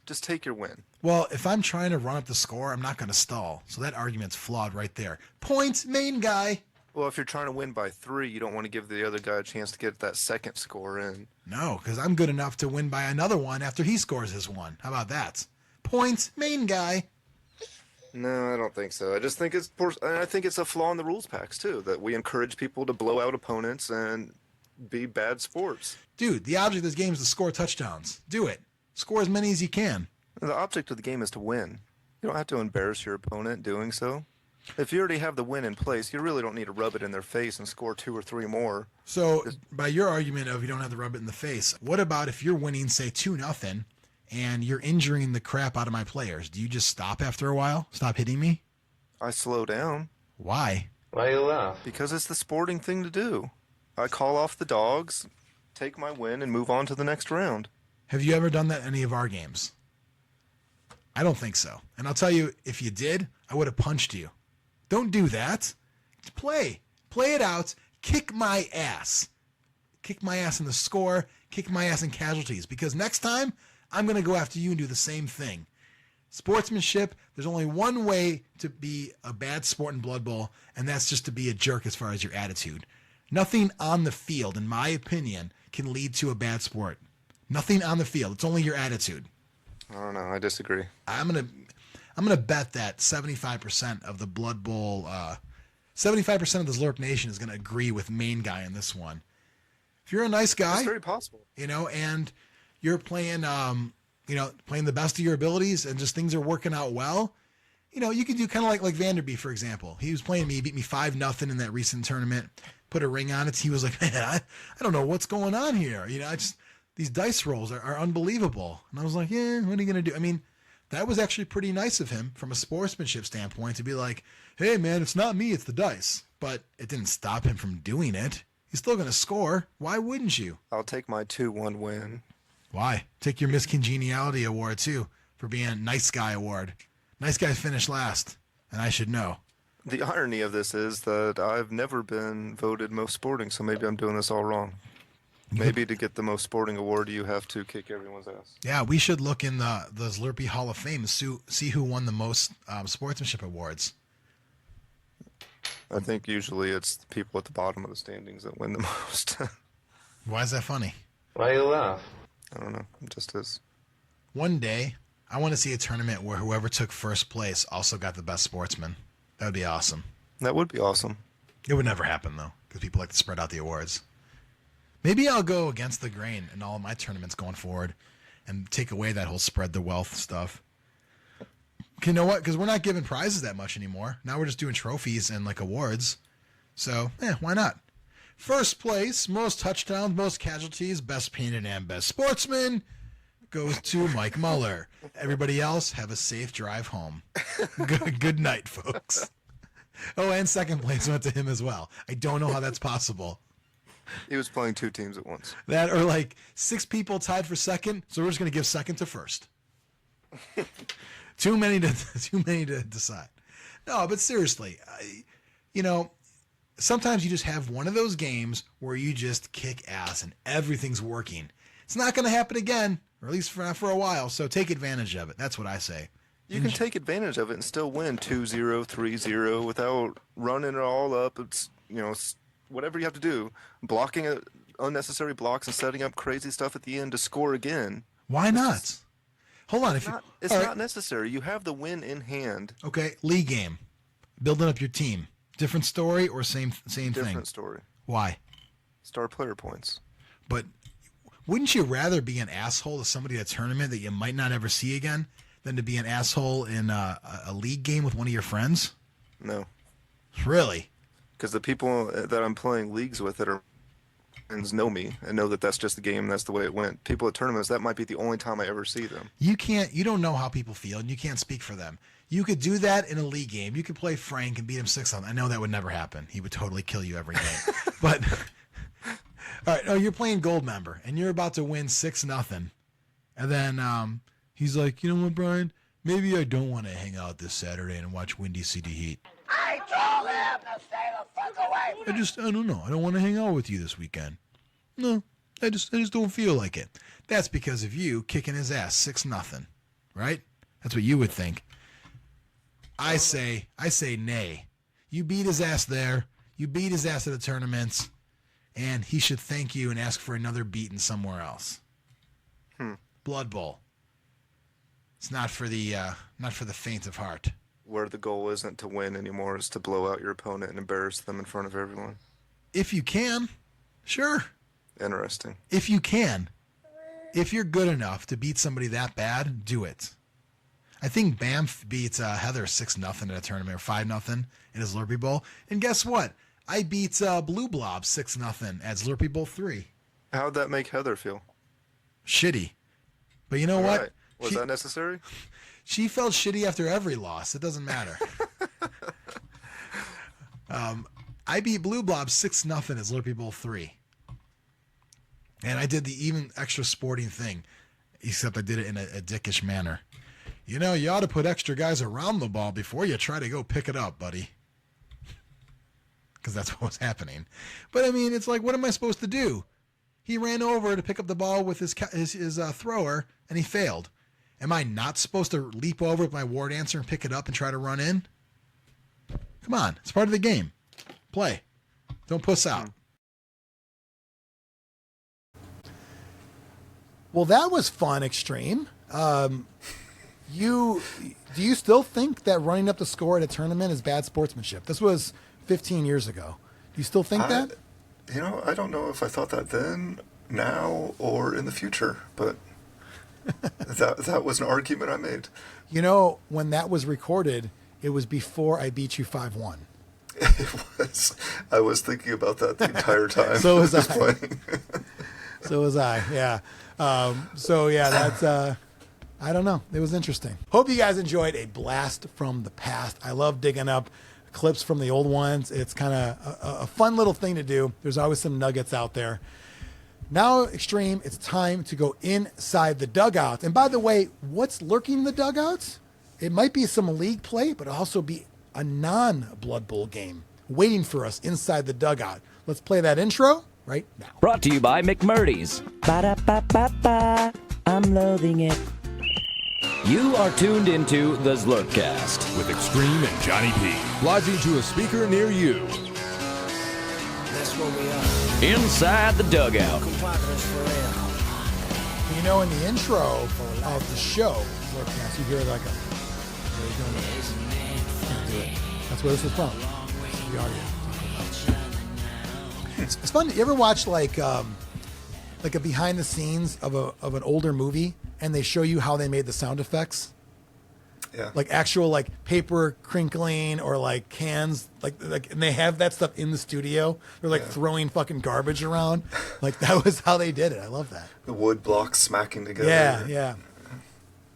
Just take your win. Well, if I'm trying to run up the score, I'm not going to stall. So that argument's flawed right there. Points, main guy. Well, if you're trying to win by 3, you don't want to give the other guy a chance to get that second score in. No, because I'm good enough to win by another one after he scores his one. How about that? Points, main guy. No, I don't think so. I just think it's a flaw in the rules packs too, that we encourage people to blow out opponents and be bad sports. Dude, the object of this game is to score touchdowns. Do it. Score as many as you can. The object of the game is to win. You don't have to embarrass your opponent doing so. If you already have the win in place, you really don't need to rub it in their face and score 2 or 3 more. So, by your argument of you don't have to rub it in the face, what about if you're winning, say, 2-0, and you're injuring the crap out of my players? Do you just stop after a while? Stop hitting me? I slow down. Why? Why you laugh? Because it's the sporting thing to do. I call off the dogs, take my win, and move on to the next round. Have you ever done that in any of our games? I don't think so. And I'll tell you, if you did, I would have punched you. Don't do that. Play. Play it out. Kick my ass. Kick my ass in the score. Kick my ass in casualties. Because next time, I'm going to go after you and do the same thing. Sportsmanship, there's only one way to be a bad sport in Blood Bowl, and that's just to be a jerk as far as your attitude. Nothing on the field, in my opinion, can lead to a bad sport. Nothing on the field. It's only your attitude. I don't know. I disagree. I'm gonna bet that 75% of the Blood Bowl, 75% of the Zlurp Nation is gonna agree with main guy in this one. If you're a nice guy, it's very possible, and you're playing, playing the best of your abilities, and just things are working out well. You can do kind of like Vanderby, for example. He was playing me, he beat me 5-0 in that recent tournament. Put a ring on it. He was like, man, I don't know what's going on here. These dice rolls are unbelievable. And I was like, yeah, what are you going to do? I mean, that was actually pretty nice of him from a sportsmanship standpoint to be like, hey, man, it's not me, it's the dice. But it didn't stop him from doing it. He's still going to score. Why wouldn't you? I'll take my 2-1 win. Why? Take your Miss Congeniality award, too, for being a nice guy award. Nice guys finish last, and I should know. The irony of this is that I've never been voted most sporting, so maybe I'm doing this all wrong. Maybe to get the most sporting award, you have to kick everyone's ass. Yeah, we should look in the Zlurpy Hall of Fame and see who won the most sportsmanship awards. I think usually it's the people at the bottom of the standings that win the most. Why is that funny? Why you laugh? I don't know. It just is. One day, I want to see a tournament where whoever took first place also got the best sportsman. That would be awesome. That would be awesome. It would never happen, though, because people like to spread out the awards. Maybe I'll go against the grain in all of my tournaments going forward and take away that whole spread the wealth stuff. You know what? Because we're not giving prizes that much anymore. Now we're just doing trophies and awards. So, why not? First place, most touchdowns, most casualties, best painted and best sportsman. goes to Mike Muller. Everybody else, have a safe drive home. Good night, folks. Oh, and second place went to him as well. I don't know how that's possible. He was playing 2 teams at once. That or like 6 people tied for second, so we're just going to give second to first. Too many to decide. No, but seriously, sometimes you just have one of those games where you just kick ass and everything's working. It's not going to happen again, or at least for a while, so take advantage of it. That's what I say. You can take advantage of it and still win 2-0, 3-0 without running it all up. It's, whatever you have to do, blocking unnecessary blocks and setting up crazy stuff at the end to score again. Why not? Hold on. It's not necessary. You have the win in hand. Okay, league game. Building up your team. Different story or same thing? Different story. Why? Star player points. But wouldn't you rather be an asshole to somebody at a tournament that you might not ever see again than to be an asshole in a league game with one of your friends? No. Really? Because the people that I'm playing leagues with that are friends know me and know that that's just the game and that's the way it went. People at tournaments, that might be the only time I ever see them. You don't know how people feel and you can't speak for them. You could do that in a league game. You could play Frank and beat him 6-0. I know that would never happen. He would totally kill you every game. But all right, you're playing Gold Member and you're about to win 6-0. And then he's like, you know what, Brian? Maybe I don't want to hang out this Saturday and watch Windy City Heat. I told him to stay the fuck away. I don't know. I don't want to hang out with you this weekend. No, I just don't feel like it. That's because of you kicking his ass 6-0, right? That's what you would think. I say nay. You beat his ass there. You beat his ass at the tournaments, and he should thank you and ask for another beating somewhere else. Blood Bowl. It's not for the faint of heart. Where the goal isn't to win anymore, is to blow out your opponent and embarrass them in front of everyone. If you can, sure. Interesting. If you can. If you're good enough to beat somebody that bad, do it. I think Bamf beat Heather 6-0 at a tournament, or 5-0 in his Zlurpee Bowl. And guess what? I beat Blue Blob 6-0 at Zlurpee Bowl 3. How'd that make Heather feel? Shitty. But you know what? Right. Was that necessary? She felt shitty after every loss. It doesn't matter. I beat Blue Blob 6-0 at Zlurpee Bowl 3. And I did the even extra sporting thing, except I did it in a dickish manner. You ought to put extra guys around the ball before you try to go pick it up, buddy. Because that's what was happening. But, I mean, it's like, what am I supposed to do? He ran over to pick up the ball with his thrower, and he failed. Am I not supposed to leap over with my war dancer and pick it up and try to run in? Come on. It's part of the game. Play. Don't puss out. Well, that was fun, Xtreme. Do you still think that running up the score at a tournament is bad sportsmanship? This was 15 years ago. Do you still think that? I don't know if I thought that then, now, or in the future, but that was an argument I made. When that was recorded, it was before I beat you 5-1. It was. I was thinking about that the entire time. So was I. Playing. So was I, yeah. That's... I don't know. It was interesting. Hope you guys enjoyed a blast from the past. I love digging up clips from the old ones. It's kind of a fun little thing to do. There's always some nuggets out there. Now, Xtreme, it's time to go inside the dugout. And by the way, what's lurking in the dugouts? It might be some league play, but also be a non-Blood Bowl game waiting for us inside the dugout. Let's play that intro right now. Brought to you by McMurdy's. Ba-da-ba-ba-ba. I'm loathing it. You are tuned into the Zlurpcast with Xtreme and Jonny P. Lodging to a speaker near you. That's what we are. Inside the dugout. In the intro of the show, Zlurpcast, you hear like a... Can't do it. That's where this is from. The audio. It's fun. You ever watch like a behind the scenes of an older movie, and they show you how they made the sound effects? Yeah. Like actual like paper crinkling or like cans, and they have that stuff in the studio. They're like throwing fucking garbage around. Like that was how they did it. I love that. The wood blocks smacking together. Yeah.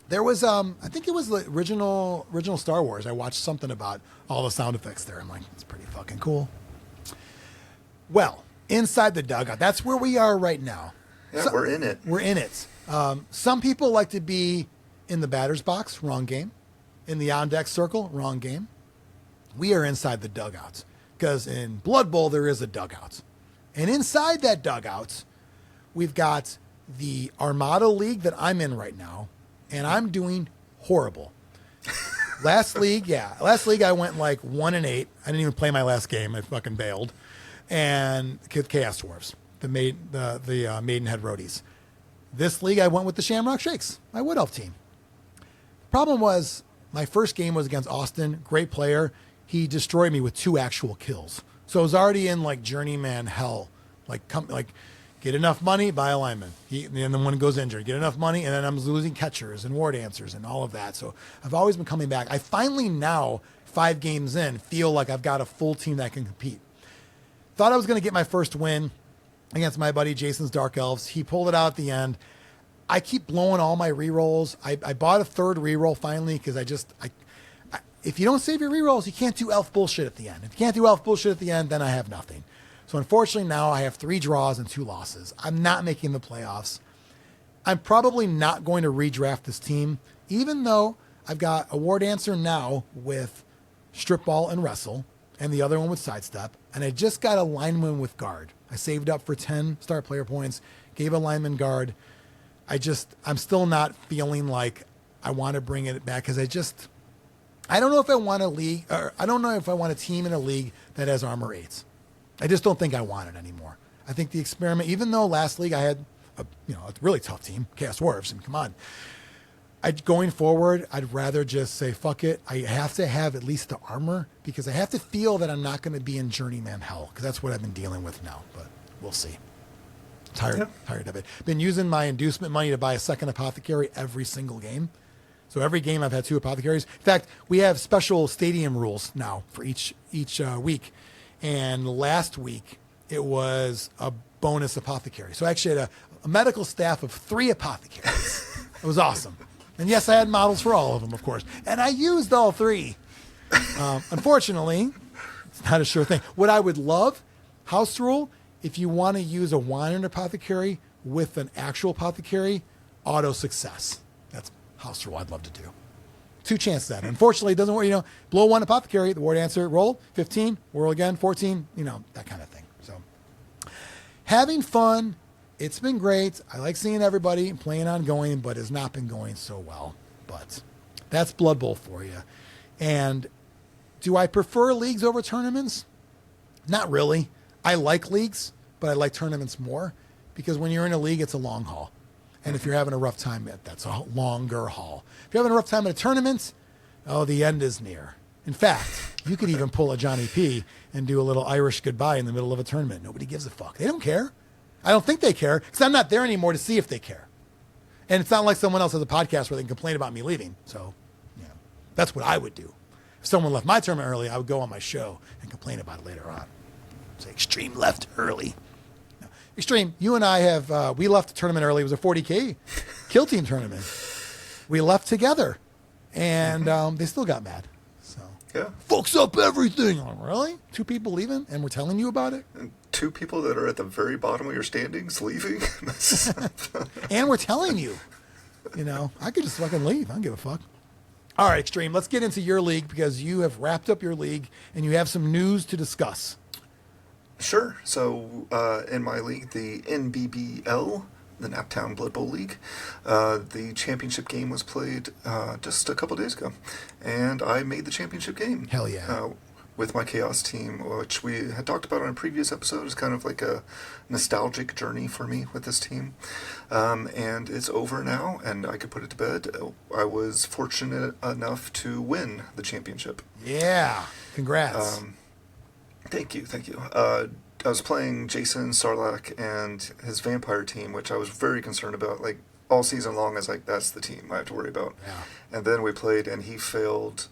There was I think it was the original Star Wars. I watched something about all the sound effects there. I'm like, it's pretty fucking cool. Well, inside the dugout, that's where we are right now. Yeah, we're in it. We're in it. Some people like to be in the batter's box, wrong game. In the on-deck circle, wrong game. We are inside the dugouts because in Blood Bowl, there is a dugout. And inside that dugout, we've got the Armada League that I'm in right now, and I'm doing horrible. Last league I went like 1-8. I didn't even play my last game. I fucking bailed. And Chaos Dwarfs, the Maidenhead Roadies. This league, I went with the Shamrock Shakes, my Wood Elf team. Problem was, my first game was against Austin, great player. He destroyed me with 2 actual kills. So I was already in like journeyman hell. Like get enough money, buy a lineman. And then one goes injured, get enough money, and then I'm losing catchers and war dancers and all of that. So I've always been coming back. I finally now, 5 games in, feel like I've got a full team that can compete. Thought I was going to get my first win against my buddy Jason's Dark Elves. He pulled it out at the end. I keep blowing all my rerolls. I bought a 3rd reroll finally because if you don't save your rerolls, you can't do elf bullshit at the end. If you can't do elf bullshit at the end, then I have nothing. So unfortunately now I have 3 draws and 2 losses. I'm not making the playoffs. I'm probably not going to redraft this team, even though I've got a War Dancer now with Strip Ball and Wrestle, and the other one with Sidestep, and I just got a lineman with Guard. I saved up for 10 star player points, gave a lineman Guard. I'm still not feeling like I want to bring it back because I don't know if I want a league, or I don't know if I want a team in a league that has armor 8s. I just don't think I want it anymore. I think the experiment, even though last league I had a really tough team, Chaos Dwarfs, and come on. Going forward, I'd rather just say, fuck it. I have to have at least the armor because I have to feel that I'm not going to be in journeyman hell because that's what I've been dealing with now, but we'll see. Tired of it. Been using my inducement money to buy a second apothecary every single game. So every game I've had 2 apothecaries. In fact, we have special stadium rules now for each week. And last week it was a bonus apothecary. So I actually had a medical staff of 3 apothecaries. It was awesome. And yes, I had models for all of them, of course. And I used all 3. Unfortunately, it's not a sure thing. What I would love, house rule, if you want to use a wandering apothecary with an actual apothecary, auto success. That's house rule I'd love to do. 2 chances at it. Unfortunately, it doesn't work. Blow 1 apothecary, the War Dancer, roll, 15, whirl again, 14, that kind of thing. So having fun. It's been great. I like seeing everybody playing ongoing, but it's not been going so well. But that's Blood Bowl for you. And do I prefer leagues over tournaments? Not really. I like leagues, but I like tournaments more because when you're in a league, it's a long haul. And if you're having a rough time, that's a longer haul. If you're having a rough time at a tournament, the end is near. In fact, you could even pull a Jonny P and do a little Irish goodbye in the middle of a tournament. Nobody gives a fuck. They don't care. I don't think they care because I'm not there anymore to see if they care. And it's not like someone else has a podcast where they can complain about me leaving. So, that's what I would do. If someone left my tournament early, I would go on my show and complain about it later on. Say, Extreme left early. No. Extreme, you and I have, we left the tournament early. It was a 40K kill team tournament. We left together and they still got mad. So, fucks up everything. I'm like, really? 2 people leaving and we're telling you about it? And 2 people that are at the very bottom of your standings leaving? And we're telling you. I could just fucking leave. I don't give a fuck. All right, Extreme, let's get into your league because you have wrapped up your league and you have some news to discuss. Sure. So in my league, the NBBL, the Naptown Blood Bowl League, the championship game was played just a couple days ago, and I made the championship game. Hell yeah. With my Chaos team, which we had talked about on a previous episode. It's kind of like a nostalgic journey for me with this team. And it's over now, and I could put it to bed. I was fortunate enough to win the championship. Yeah. Congrats. Thank you. I was playing Jason Sarlacc and his vampire team, which I was very concerned about. Like, all season long is like, that's the team I have to worry about. Yeah. And then we played, and he failed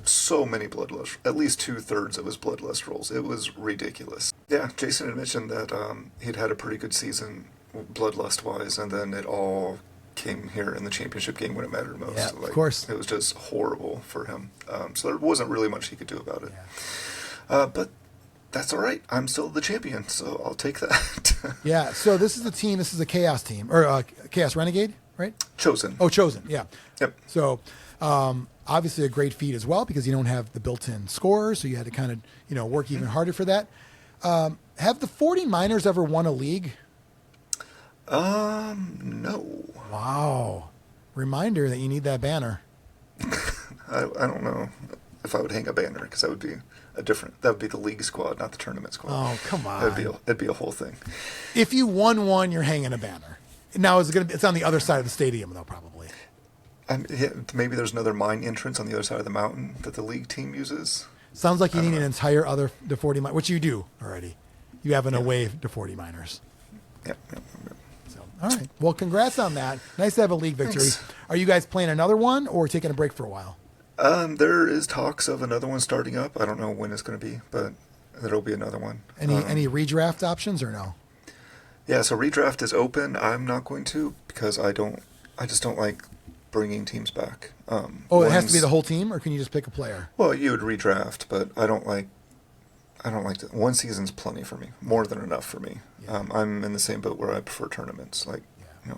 so many bloodlust, at least 2/3 of his bloodlust rolls. It was ridiculous. Yeah, Jason had mentioned that he'd had a pretty good season bloodlust-wise, and then it all came here in the championship game when it mattered most. Yeah, of course. It was just horrible for him. So there wasn't really much he could do about it. Yeah. But that's all right. I'm still the champion, so I'll take that. Yeah, so this is the team. This is a Chaos team, or Chaos Renegade, right? Chosen. Oh, Chosen, yeah. Yep. So obviously a great feat as well because you don't have the built-in score, so you had to kind of work even harder for that. Have the 40 miners ever won a league? No. Wow. Reminder that you need that banner. I don't know if I would hang a banner because that would be that would be the league squad, not the tournament squad. Oh, come on. It'd be a whole thing. If you won one, you're hanging a banner. Now it's on the other side of the stadium though, probably. Maybe there's another mine entrance on the other side of the mountain that the league team uses. Sounds like you need an entire other to 40 miners, which you do already. You have an away to 40 miners. Yep. So, all right. Well, congrats on that. Nice to have a league victory. Thanks. Are you guys playing another one or taking a break for a while? There is talks of another one starting up. I don't know when it's going to be, but there'll be another one. Any redraft options or no? Yeah, so redraft is open. I'm not going to because I just don't like bringing teams back. It has to be the whole team, or can you just pick a player? Well, you would redraft, but I don't like one season's plenty for me, more than enough for me. Yeah. I'm in the same boat where I prefer tournaments, like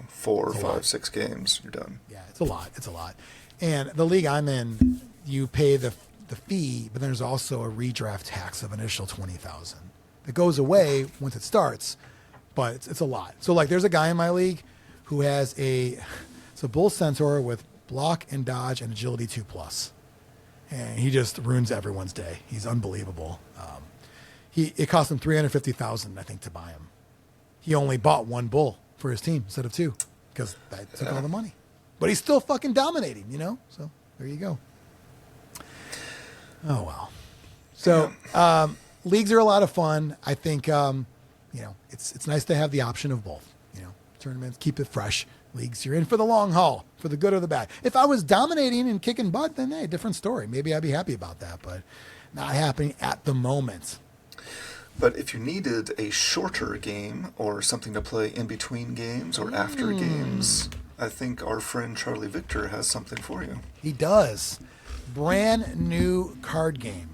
4, 5, 6 games, you're done. Yeah, it's a lot. And the league I'm in, you pay the fee, but then there's also a redraft tax of initial $20,000. It goes away once it starts, but it's a lot. So like, there's a guy in my league who has it's a bull centaur with block and dodge and agility 2+, and he just ruins everyone's day. He's unbelievable. It cost him $350,000, I think, to buy him. He only bought one bull for his team instead of 2 because that took all the money. But he's still fucking dominating, So there you go. Oh well. So leagues are a lot of fun. I think it's nice to have the option of both. Tournaments, keep it fresh. Leagues, you're in for the long haul, for the good or the bad. If I was dominating and kicking butt, then hey, different story. Maybe I'd be happy about that, but not happening at the moment. But if you needed a shorter game or something to play in between games or after games, I think our friend Charlie Victor has something for you. He does. Brand new card game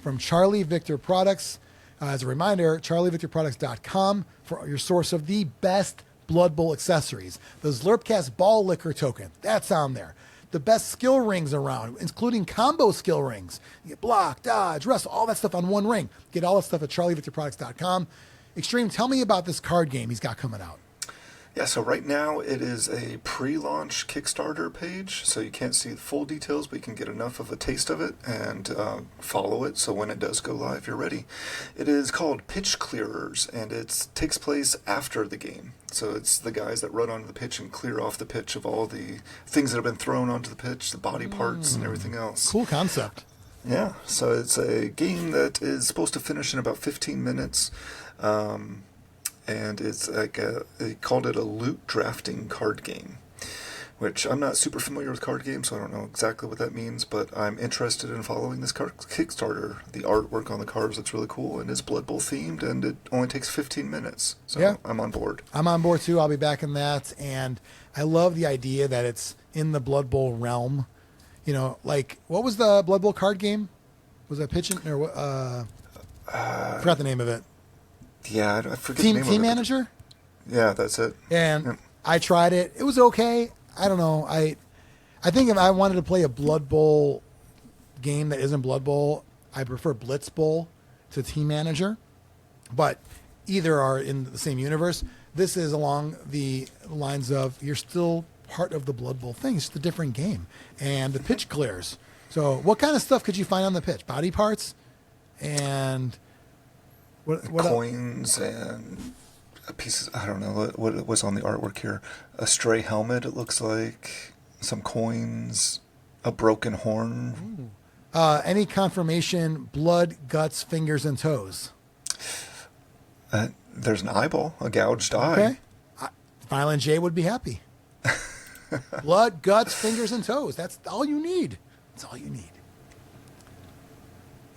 from Charlie Victor Products. As a reminder, charlievictorproducts.com for your source of the best Blood Bowl accessories. The Zlurpcast ball liquor token, that's on there. The best skill rings around, including combo skill rings. You get block, dodge, wrestle, all that stuff on one ring. Get all that stuff at charlievictorproducts.com. Xtreme, tell me about this card game he's got coming out. Yeah, so right now it is a pre-launch Kickstarter page, so you can't see the full details, but you can get enough of a taste of it and follow it, so when it does go live, you're ready. It is called Pitch Clearers, and it takes place after the game. So it's the guys that run onto the pitch and clear off the pitch of all the things that have been thrown onto the pitch, the body parts and everything else. Cool concept. Yeah, so it's a game that is supposed to finish in about 15 minutes. And it's like they called it a loot drafting card game, which I'm not super familiar with card games, so I don't know exactly what that means, but I'm interested in following this Kickstarter. The artwork on the cards looks really cool, and it's Blood Bowl themed, and it only takes 15 minutes, so yeah. I'm on board. I'm on board too. I'll be back in that, and I love the idea that it's in the Blood Bowl realm. Like, what was the Blood Bowl card game? Was that pitching, or what? I forgot the name of it. Yeah, I forget the name of it. Team Manager? Yeah, that's it. And I tried it. It was okay. I don't know. I think if I wanted to play a Blood Bowl game that isn't Blood Bowl, I prefer Blitz Bowl to Team Manager. But either are in the same universe. This is along the lines of you're still part of the Blood Bowl thing. It's just a different game. And the pitch clears. So what kind of stuff could you find on the pitch? Body parts and... What coins and pieces. I don't know what was on the artwork here. A stray helmet, it looks like. Some coins. A broken horn. Any confirmation? Blood, guts, fingers, and toes. There's an eyeball, a gouged eye. Okay. Violent J would be happy. Blood, guts, fingers, and toes. That's all you need. That's all you need.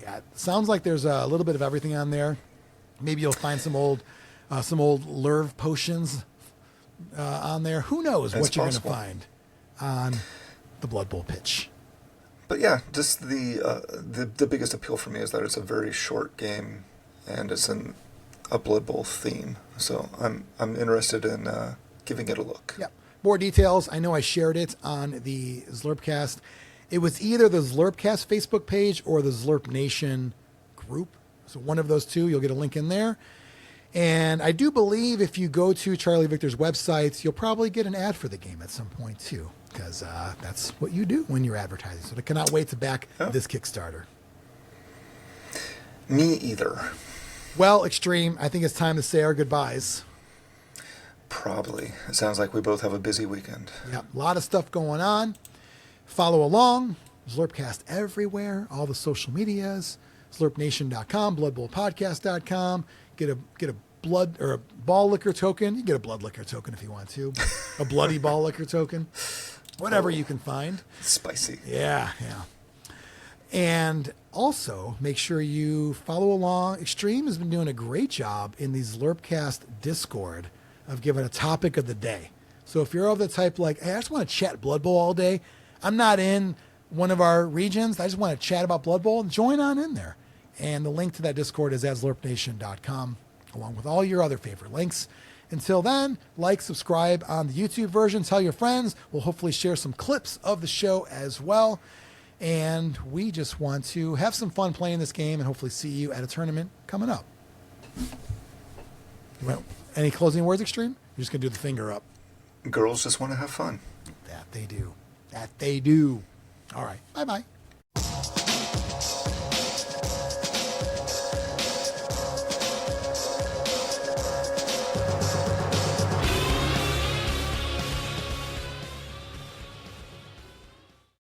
Yeah, it sounds like there's a little bit of everything on there. Maybe you'll find some old Lurv potions on there. Who knows what you're going to find on the Blood Bowl pitch. But yeah, just the biggest appeal for me is that it's a very short game, and it's in a Blood Bowl theme. So I'm interested in giving it a look. Yeah. More details. I know I shared it on the Zlurpcast. It was either the Zlurpcast Facebook page or the Zlurp Nation group. So one of those two, you'll get a link in there. And I do believe if you go to Charlie Victor's website, you'll probably get an ad for the game at some point too, because that's what you do when you're advertising. So I cannot wait to back this Kickstarter. Me either. Well, Xtreme, I think it's time to say our goodbyes. Probably. It sounds like we both have a busy weekend. Yeah, a lot of stuff going on. Follow along. Zlurpcast everywhere, all the social medias, zlurpnation.com, bloodbowlpodcast.com. Get a blood or a ball liquor token. You can get a blood liquor token if you want to. A bloody ball liquor token. Whatever you can find. Spicy. Yeah. And also, make sure you follow along. Xtreme has been doing a great job in the Zlurpcast Discord of giving a topic of the day. So if you're of the type like, hey, I just want to chat Blood Bowl all day. I'm not in one of our regions. I just want to chat about Blood Bowl. Join on in there. And the link to that Discord is at zlurpnation.com, along with all your other favorite links. Until then, like, subscribe on the YouTube version. Tell your friends. We'll hopefully share some clips of the show as well. And we just want to have some fun playing this game and hopefully see you at a tournament coming up. Well, any closing words, Xtreme? You're just going to do the finger up. Girls just want to have fun. That they do. That they do. All right. Bye-bye.